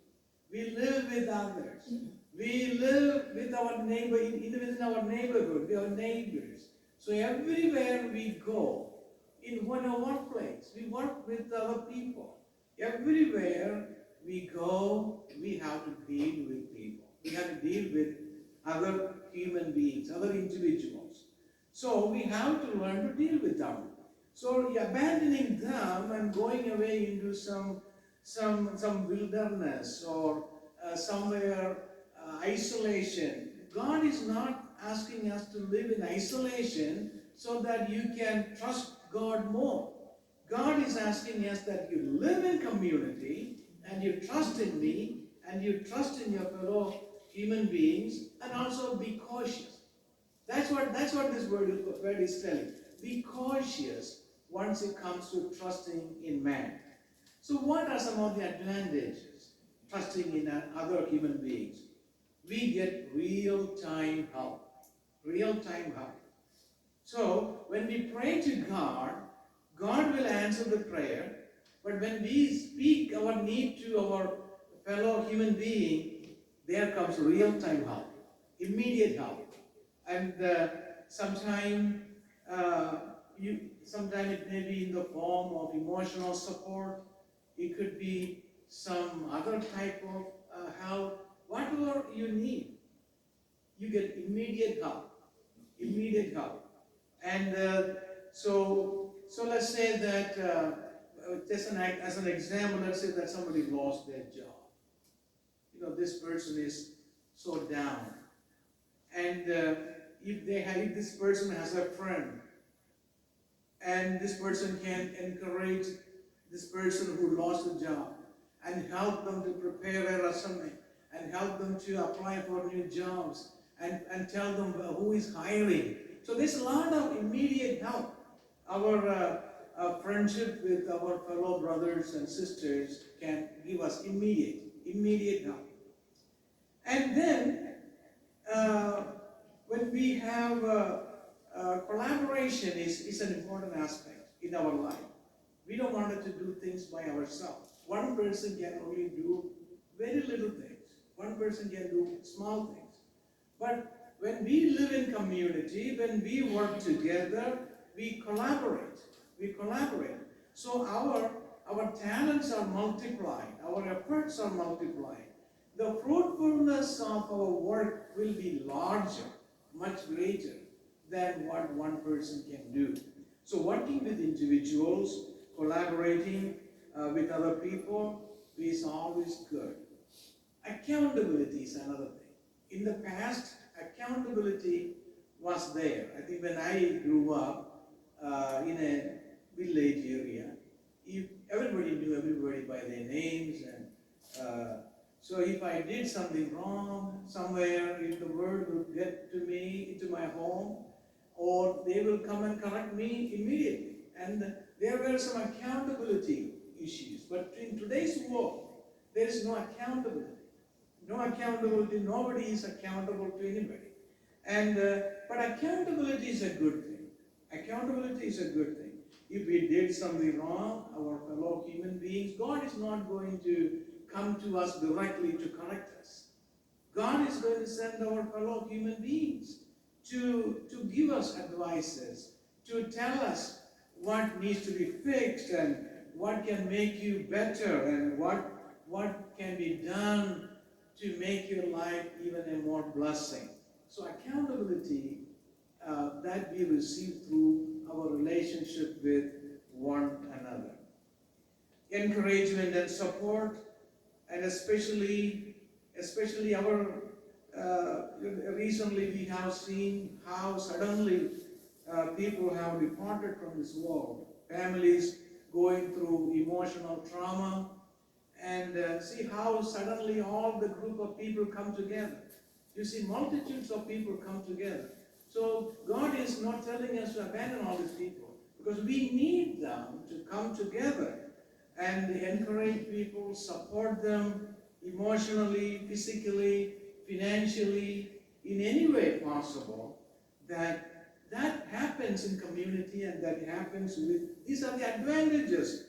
We live with others. We live with our neighbor, within our neighborhood. We are neighbors. So everywhere we go, in one workplace, we work with other people. Everywhere we go, we have to deal with people. We have to deal with other human beings, other individuals. So we have to learn to deal with them. So abandoning them and going away into some wilderness or somewhere isolation. God is not asking us to live in isolation so that you can trust God more. God is asking us that you live in community and you trust in me and you trust in your fellow human beings, and also be cautious. That's what this word is telling. Be cautious once it comes to trusting in man. So what are some of the advantages trusting in other human beings? We get real-time help. Real-time help. So when we pray to God, God will answer the prayer. But when we speak our need to our fellow human being, there comes real-time help, immediate help. And sometime it may be in the form of emotional support. It could be some other type of help. Whatever you need, you get immediate help. Immediate help. And so let's say that, just as an example, let's say that somebody lost their job. This person is so down. And if this person has a friend, and this person can encourage this person who lost a job and help them to prepare a resume and help them to apply for new jobs and tell them who is hiring. So there's a lot of immediate help. Our friendship with our fellow brothers and sisters can give us immediate help. And then when we have collaboration is an important aspect in our life. We don't want to do things by ourselves. One person can only do very little things. One person can do small things. But when we live in community, when we work together, we collaborate. So our talents are multiplied. Our efforts are multiplied. The fruitfulness of our work will be larger, much greater than what one person can do. So working with individuals, collaborating with other people is always good. Accountability is another thing. In the past, accountability was there. I think when I grew up in a village area, everybody knew everybody by their names, and so if I did something wrong somewhere, if the word would get to me, into my home, or they will come and correct me immediately. And there were some accountability issues. But in today's world, there is no accountability. No accountability, nobody is accountable to anybody. And but accountability is a good thing. Accountability is a good thing. If we did something wrong, our fellow human beings, God is not going to come to us directly to correct us. God is going to send our fellow human beings to give us advices, to tell us what needs to be fixed and what can make you better and what can be done to make your life even a more blessing. So accountability that we receive through our relationship with one another. Encouragement and support, and especially our recently we have seen how suddenly people have departed from this world. Families going through emotional trauma, and see how suddenly all the group of people come together. You see multitudes of people come together. So God is not telling us to abandon all these people, because we need them to come together and encourage people, support them emotionally, physically, financially, in any way possible. That happens in community, and that happens with, these are the advantages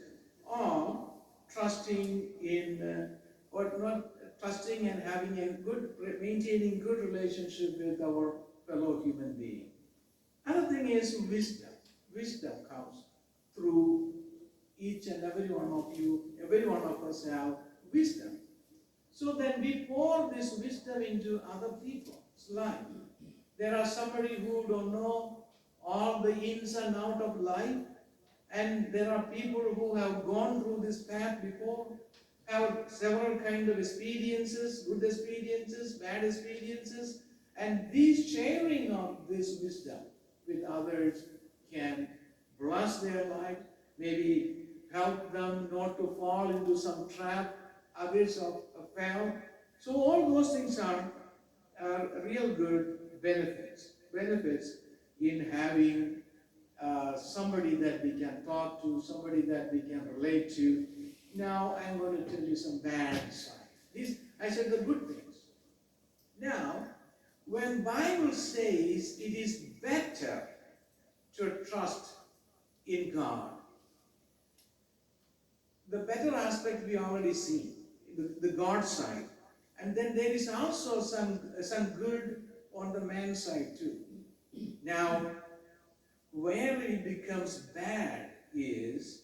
of trusting in, or not trusting and having a good, maintaining good relationship with our fellow human being. Another thing is wisdom. Wisdom comes through each and every one of you, every one of us have wisdom. So then we pour this wisdom into other people's life. There are somebody who don't know all the ins and outs of life, and there are people who have gone through this path before, have several kinds of experiences, good experiences, bad experiences, and this sharing of this wisdom with others can bless their life, maybe help them not to fall into some trap others have fell. So all those things are real good benefits. Benefits in having somebody that we can talk to, somebody that we can relate to. Now I'm going to tell you some bad side. I said the good things. Now, when Bible says it is better to trust in God, the better aspect we already see, the God side. And then there is also some good on the man side too. Now, where it becomes bad is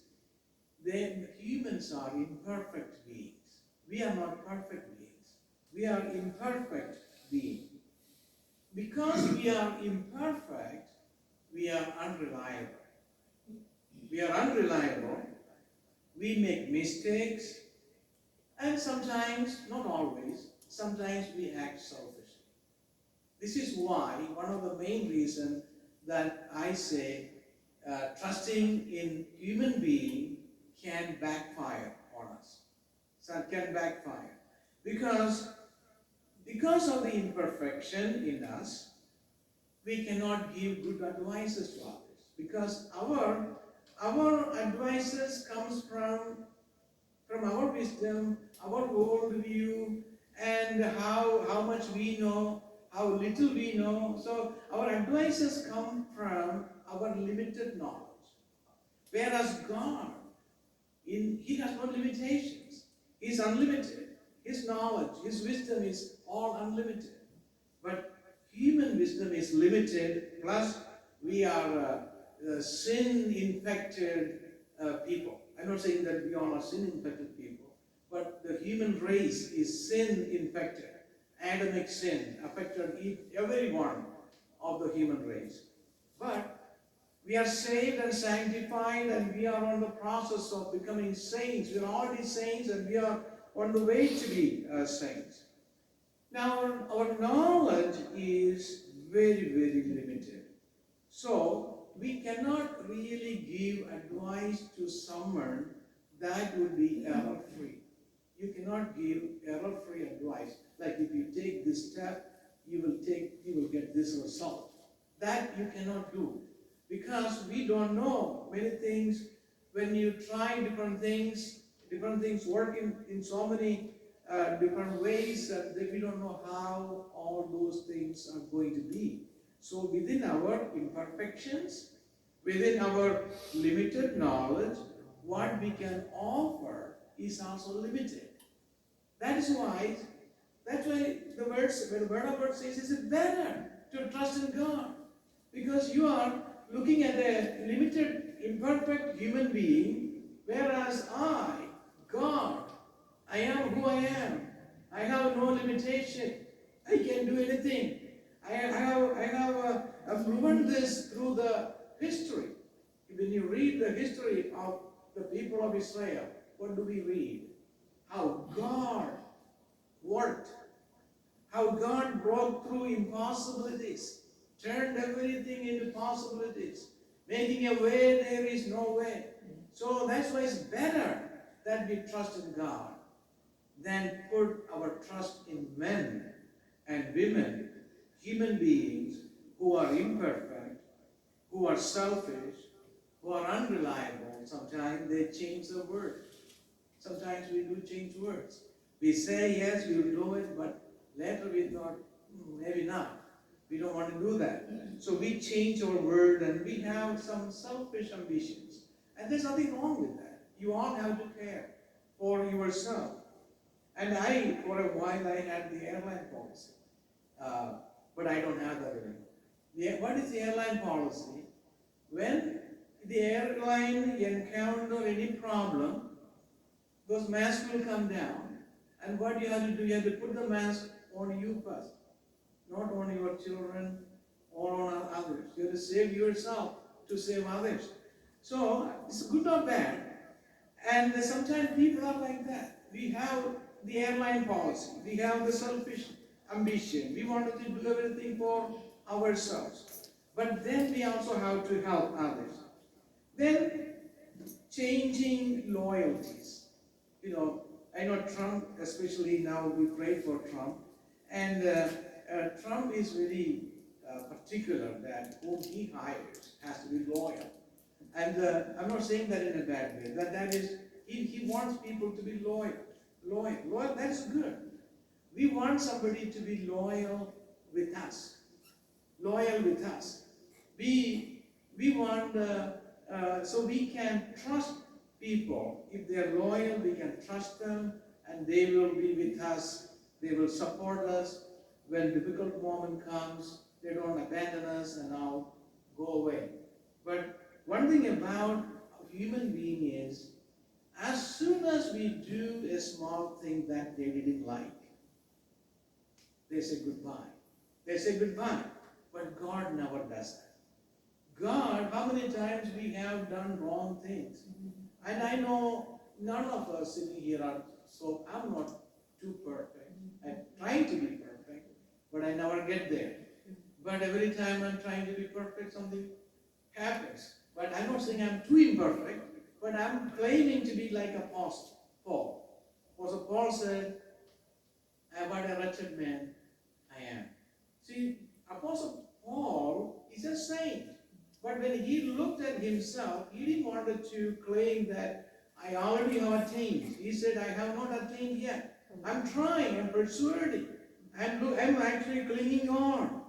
then humans are imperfect beings. We are not perfect beings. We are imperfect beings. Because we are imperfect, we are unreliable. We are unreliable. We make mistakes. And sometimes, not always, sometimes we act selfishly. This is why one of the main reasons that I say trusting in human being can backfire on us. So it can backfire. Because of the imperfection in us, we cannot give good advices to others. Because our advices comes from our wisdom, our worldview, and how much we know, how little we know. So our advices come from our limited knowledge. Whereas God, He has no limitations. He's unlimited. His knowledge, His wisdom is all unlimited. But human wisdom is limited, plus we are sin-infected people. I'm not saying that we all are sin-infected people, but the human race is sin-infected. Adamic sin affected every one of the human race. But we are saved and sanctified, and we are on the process of becoming saints. We are already saints, and we are on the way to be saints. Now, our knowledge is very, very limited. So, we cannot really give advice to someone that would be error-free. You cannot give error-free advice. Like if you take this step, you will get this result. That you cannot do. Because we don't know many things. When you try different things work in so many different ways that we don't know how all those things are going to be. So within our imperfections, within our limited knowledge, what we can offer is also limited. That's why the word of God says it's better to trust in God. Because you are looking at a limited, imperfect human being, whereas God, I am who I am. I have no limitation. I can do anything. I have proven this through the history. When you read the history of the people of Israel, what do we read? How God worked. How God broke through impossibilities. Turned everything into possibilities. Making a way there is no way. So that's why it's better that we trust in God than put our trust in men and women, human beings who are imperfect, who are selfish, who are unreliable. Sometimes they change the word. Sometimes we do change words. We say yes, we will do it, but later we thought, maybe not. We don't want to do that. So we change our word and we have some selfish ambitions. And there's nothing wrong with that. You all have to care for yourself. And for a while, I had the airline policy. But I don't have that anymore. What is the airline policy? When the airline encounter any problem, those masks will come down. And what you have to do, you have to put the mask on you first. Not on your children or on others. You have to save yourself to save others. So, it's good or bad. And sometimes people are like that. We have the airline policy. We have the selfish ambition. We wanted to do everything for ourselves. But then we also have to help others. Then, changing loyalties. I know Trump, especially now we pray for Trump. And Trump is very particular that whom he hires has to be loyal. And I'm not saying that in a bad way. That is, he wants people to be loyal. Loyal, that's good. We want somebody to be loyal with us. Loyal with us. We want, so we can trust people. If they're loyal, we can trust them and they will be with us. They will support us. When difficult moment comes, they don't abandon us and now go away. But one thing about a human being is, as soon as we do a small thing that they didn't like, they say goodbye. They say goodbye. But God never does that. God, how many times we have done wrong things? And I know none of us sitting here are, so I'm not too perfect. I'm trying to be perfect, but I never get there. But every time I'm trying to be perfect, something happens. But I'm not saying I'm too imperfect, but I'm claiming to be like Apostle Paul. Apostle Paul said, "What a wretched man I am." See, Apostle Paul is a saint. But when he looked at himself, he didn't want to claim that I already have attained. He said, I have not attained yet. I'm trying, I'm persuading. I'm actually clinging on.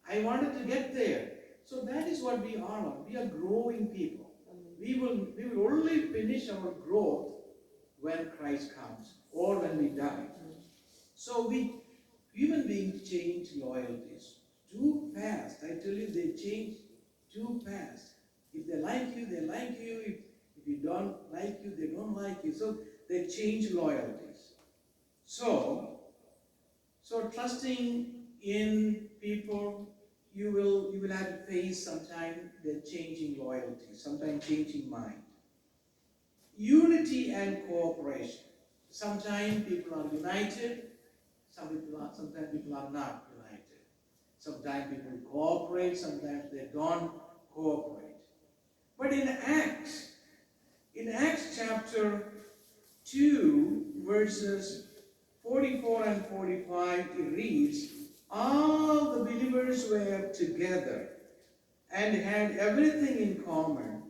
I wanted to get there. So that is what we are. We are growing people. We will only finish our growth when Christ comes or when we die. So human beings change loyalties too fast. I tell you, they change too fast. If they like you, they like you. If you don't like you, they don't like you. So they change loyalties. So trusting in people, you will have to face sometimes the changing loyalty, sometimes changing mind. Unity and cooperation. Sometimes people are united, sometimes people are not united. Sometimes people cooperate, sometimes they don't cooperate. But in Acts chapter 2, verses 44 and 45, it reads, all the believers were together and had everything in common.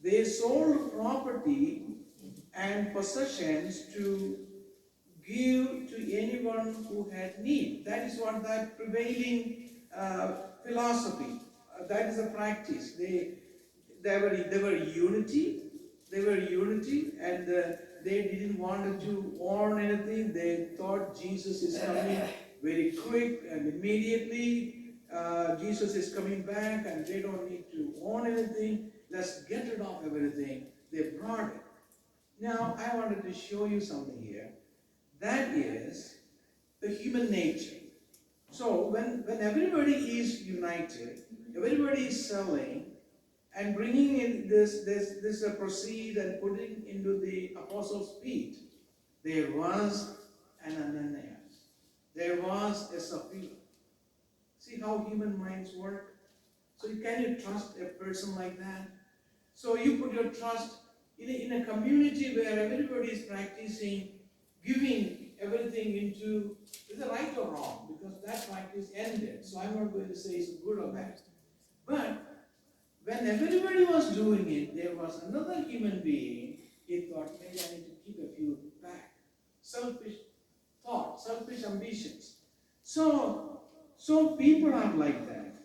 They sold property and possessions to give to anyone who had need. That is what that prevailing philosophy. That is a practice. They were unity. They were unity, and they didn't want to own anything. They thought Jesus is coming very quick and immediately. Jesus is coming back, and they don't need to own anything. Let's get rid of everything. They brought it. Now, I wanted to show you something here. That is the human nature. So when everybody is united, everybody is selling and bringing in this proceed and putting into the apostles' feet, there was an Ananias. There was a Sapphira. See how human minds work? So can you trust a person like that? So you put your trust in a community where everybody is practicing giving everything into, is it right or wrong? Because that practice ended. So I'm not going to say it's good or bad. But when everybody was doing it, there was another human being. He thought, maybe I need to keep a few back. Selfish thought, selfish ambitions. So people are like that.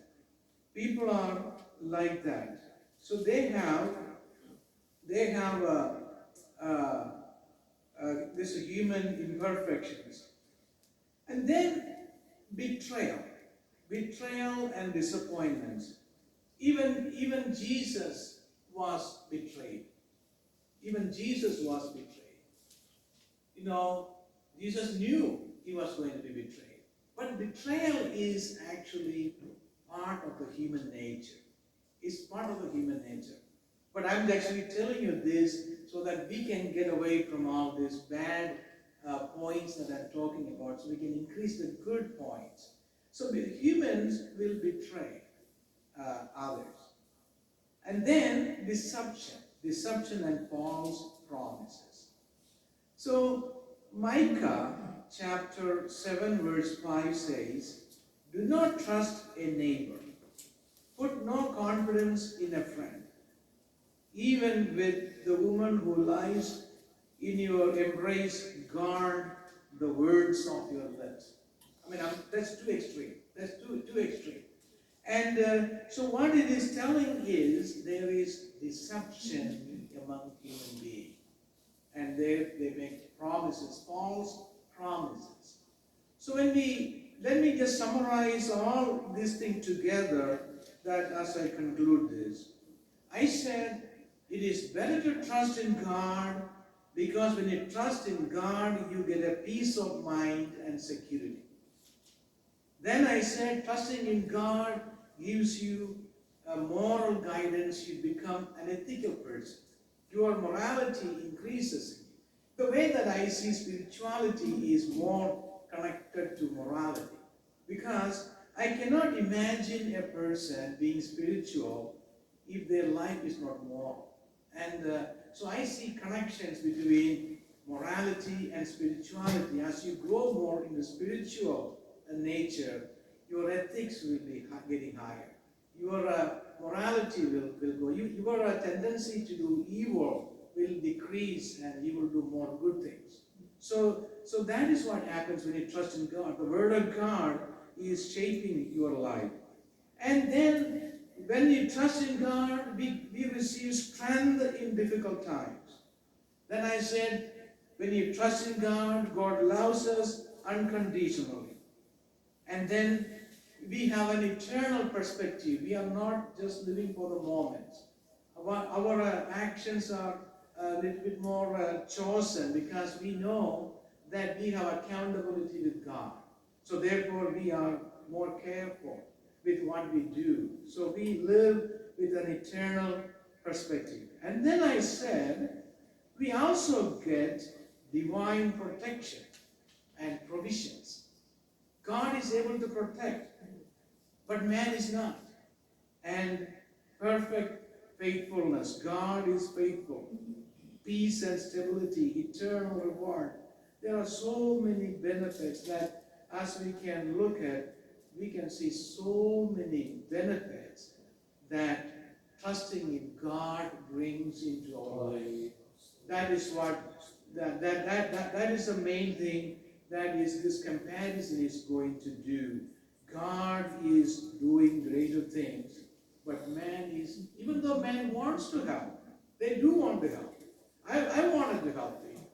People are like that. So they have this human imperfections. And then betrayal and disappointments. Even Jesus was betrayed. Even Jesus was betrayed. You know, Jesus knew he was going to be betrayed. But betrayal is actually part of the human nature. It's part of the human nature. But I'm actually telling you this so that we can get away from all these bad points that I'm talking about, so we can increase the good points. So humans will betray others. And then deception and false promises. So Micah chapter 7 verse 5 says, Do not trust a neighbor. Put no confidence in a friend. Even with the woman who lies in your embrace, guard the words of your lips. I mean, that's too extreme. That's too extreme. And so what it is telling is there is deception among human beings. And they make promises, false promises. So let me just summarize all this thing together, that as I conclude this. I said it is better to trust in God, because when you trust in God, you get a peace of mind and security. Then I said trusting in God gives you a moral guidance. You become an ethical person. Your morality increases. The way that I see spirituality is more connected to morality, because I cannot imagine a person being spiritual if their life is not moral. And so I see connections between morality and spirituality. As you grow more in the spiritual nature, your ethics will be getting higher. Your morality will go. Your tendency to do evil will decrease, and you will do more good things. So that is what happens when you trust in God. The Word of God is shaping your life. And then when you trust in God, we receive strength in difficult times. Then I said, when you trust in God, God loves us unconditionally. And then we have an eternal perspective. We are not just living for the moment. Our actions are a little bit more chosen, because we know that we have accountability with God. So therefore we are more careful with what we do. So we live with an eternal perspective. And then I said, we also get divine protection and provisions. God is able to protect, but man is not. And perfect faithfulness. God is faithful. Peace and stability, eternal reward. There are so many benefits that as we can look at, we can see so many benefits that trusting in God brings into our life. That is what, that is the main thing that is this comparison is going to do. God is doing greater things, but man is, even though man wants to help, they do want to help. I wanted to help people,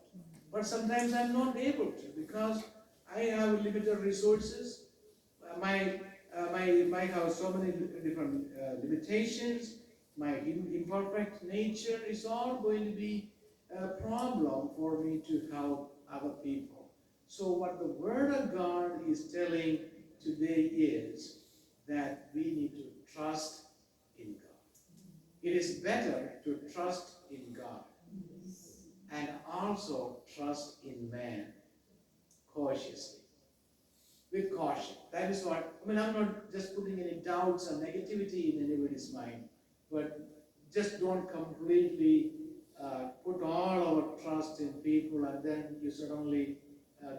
but sometimes I'm not able to, because I have limited resources. My have so many different limitations. My imperfect nature is all going to be a problem for me to help other people. So what the Word of God is telling today is that we need to trust in God. It is better to trust in God and also trust in man cautiously, with caution. That is what, I mean, I'm not just putting any doubts or negativity in anybody's mind, but just don't completely put all our trust in people, and then you suddenly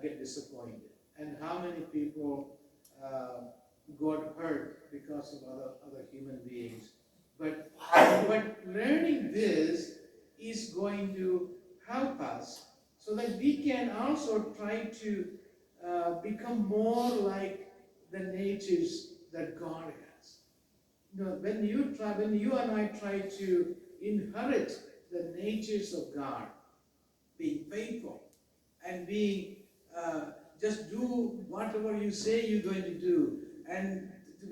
get disappointed. And how many people got hurt because of other human beings. But learning this is going to help us so that we can also try to become more like the natures that God has. You know, when you and I try to inherit the natures of God, being faithful and being just do whatever you say you're going to do, and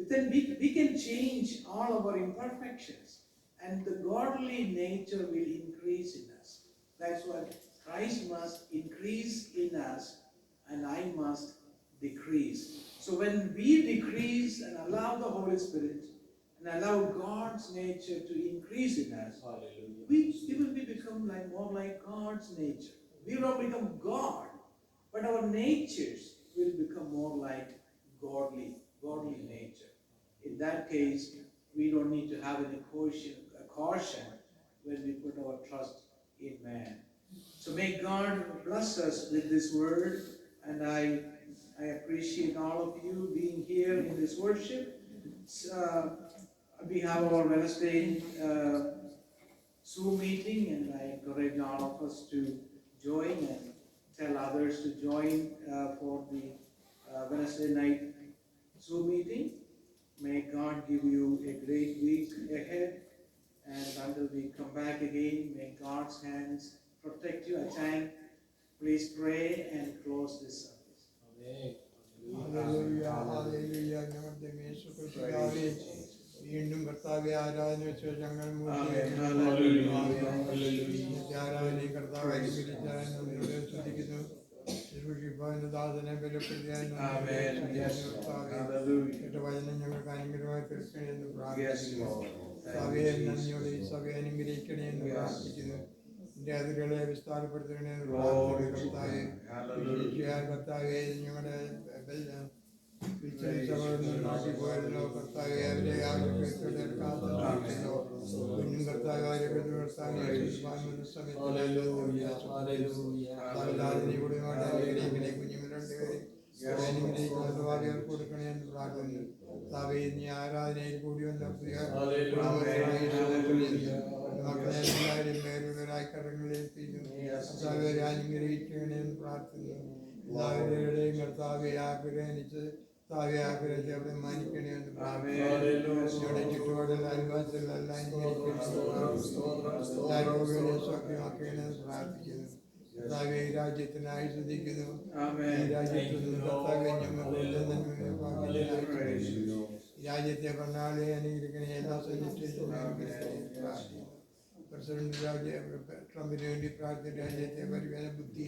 then we can change all of our imperfections, and the godly nature will increase in us. That's what Christ must increase in us, and I must decrease. So when we decrease and allow the Holy Spirit and allow God's nature to increase in us, we will become more like God's nature. We will become God, but our natures will become more like godly nature. In that case, we don't need to have any caution when we put our trust in man. So may God bless us with this word, and I I appreciate all of you being here in this worship. We have our Wednesday Zoom meeting, and I encourage all of us to join and tell others to join for the Wednesday night Zoom meeting. May God give you a great week ahead, and until we come back again, may God's hands protect you. Achai, please pray and close this service. Hallelujah, hallelujah. ഞങ്ങളുടെ യേശുക്രിസ്തുവേ, വീണ്ടും കർത്താവെ ആരാധന വെച്ച് ഞങ്ങൾ ആരാധന കർത്താവെ അനുഗ്രഹിച്ചാൽ നന്ദിയോടെ സ്തുതിക്കുന്നു. ശുശ്രൂഷിപ്പാന്റെ ദാസനെ ബലപ്പെടുത്തിയാൽ കേട്ട വചനം ഞങ്ങൾക്ക് അനുഗ്രഹമായി തീർക്കണേ എന്ന് പ്രാർത്ഥിക്കുന്നു. സഭയെ നന്ദിയോടെ ഈ സഭയെ അനുഗ്രഹിക്കണേ എന്ന് പ്രാർത്ഥിക്കുന്നു. എന്റെ അതിരുകളെ വിസ്താരപ്പെടുത്തണേ എന്ന് പ്രാർത്ഥിക്കുന്നു. കർത്താവെ ഞങ്ങളുടെ നാട്ടിൽ പോയതിനോ കർത്താവെ അവരെ കുഞ്ഞും കർത്താവ് കൊടുക്കണേ എന്ന് പ്രാർത്ഥിക്കുന്നു. സഭയെ നീ ആരാധനയിൽ കൂടി വന്ന മക്കളെ എല്ലാവരും പേരുള്ളവരായി കടങ്ങളിലേൽപ്പിക്കുന്നു. കർത്താവരെ അനുഗ്രഹിക്കണേ എന്ന് പ്രാർത്ഥിക്കുന്നു. എല്ലാവരുടെയും കർത്താവെ ആഗ്രഹിച്ച് താവെ ആഗ്രഹിച്ച് അവിടെ മാനിക്കണേ എന്ന് പ്രാർത്ഥിക്കുന്നു. ചുറ്റുപാടുള്ള അയൽവാസികളെല്ലാം എല്ലാ രോഗികളെയും സൗഖ്യമാക്കണമെന്ന് പ്രാർത്ഥിക്കുന്നു. കർത്താവെ ഈ രാജ്യത്തിനായി ശ്രദ്ധിക്കുന്നു. ഈ രാജ്യത്തിൽ നിന്ന് കർത്താവെ രാജ്യത്തെ പങ്കാളി അനുഗ്രഹിക്കണേ. എല്ലാ സൈന്യത്തിനും പ്രാർത്ഥിക്കുന്നു. പ്രസിഡന്റ് ട്രംപിന് വേണ്ടി പ്രാർത്ഥിച്ച രാജ്യത്തെ പരിവേന ബുദ്ധി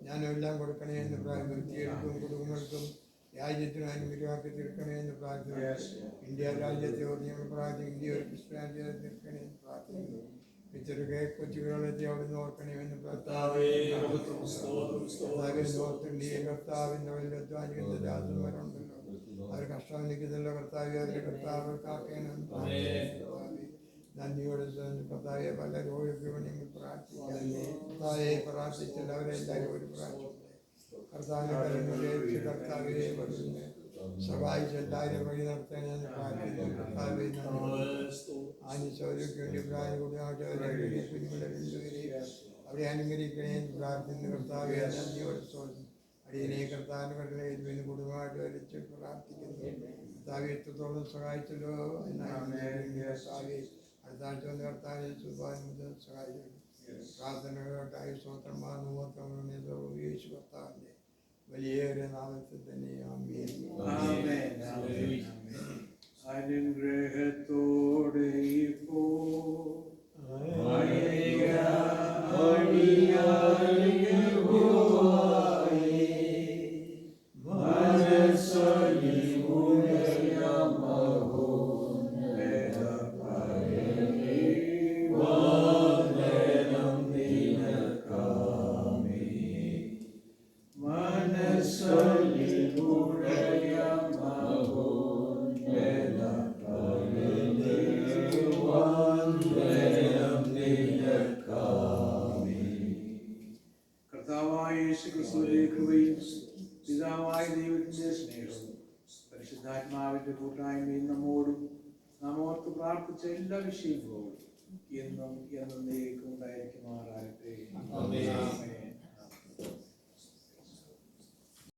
ഞാനും എല്ലാം കൊടുക്കണേ എന്ന് പ്രാർത്ഥിക്കും. കുടുംബങ്ങൾക്കും രാജ്യത്തിനും അനുഗ്രഹമാക്കി തീർക്കണേ എന്ന് പ്രാർത്ഥിക്കുന്നു. ഇന്ത്യ രാജ്യത്തെ ഞങ്ങൾ പ്രാർത്ഥിക്കും. ഇന്ത്യ ഒരു ക്രിസ്ത്യാനിയെ തീർക്കണേ എന്ന് പ്രാർത്ഥിക്കുന്നു. ചെറുകെ കൊച്ചുകളെത്തി അവിടെ നിന്ന് ഓർക്കണമെന്ന് നോർത്ത് ഇന്ത്യയിൽ കർത്താവിൻ്റെ വലിയ അധ്വാനിക്കുന്ന ദാസന്മാരുണ്ടല്ലോ. അവർ കഷ്ടം നിൽക്കുന്നില്ല. കർത്താവ് അവരുടെ കർത്താവ് കാക്കണമെന്ന് നന്ദിയോടെ കർത്താവെ പല രോഗികളും ഞങ്ങൾ പ്രാർത്ഥിക്കാം. കർത്താവെ പ്രാർത്ഥിച്ചില്ല അവരെല്ലാവരും ഒരു പ്രാർത്ഥിച്ചു. കർത്താവിനെ കർത്താവിനെ വരുന്ന സഹായിച്ച് എല്ലാവരും വഴി നടത്തണമെന്ന് പ്രാർത്ഥിക്കുന്നു. കർത്താവെ ആനിസൗകര്യക്ക് വേണ്ടി പ്രായം കൂടിയായിട്ട് കുഞ്ഞുങ്ങളെ രണ്ടുപേരെയും അവരെ അനുഗ്രഹിക്കണേ എന്ന് പ്രാർത്ഥിക്കുന്നു. കർത്താവെ നന്ദിയോടെ അടിയനെ കർത്താവിൻ്റെ കടലയിൽ പിന്നെ കുടുംബമായിട്ട് വരച്ച് പ്രാർത്ഥിക്കുന്നു. കർത്താവെ എത്രത്തോളം സഹായിച്ചല്ലോ കർത്താവെ അടുത്താഴ്ച വന്ന് കർത്താവിനെ സുഖാനുഭവം സഹായിക്കുന്നു. പ്രാർത്ഥനകളോട്ടായി സ്വതന്ത്രമാകുന്ന യേശു കർത്താവിൻ്റെ വലിയേറെ നാമത്തിൽ തന്നെ ആമേൻ. അനുഗ്രഹത്തോടെ പിതാവായ ദൈവത്തിന്റെ സ്നേഹവും പരിശുദ്ധാത്മാവിന്റെ കൂട്ടായ്മയും നമ്മോടും നാം ഓർത്ത് പ്രാർത്ഥിച്ച എല്ലാ വിഷയങ്ങളോടും എന്നും എന്നേക്കും ഉണ്ടായിരിക്കുമാറാകട്ടെ. ആമേൻ.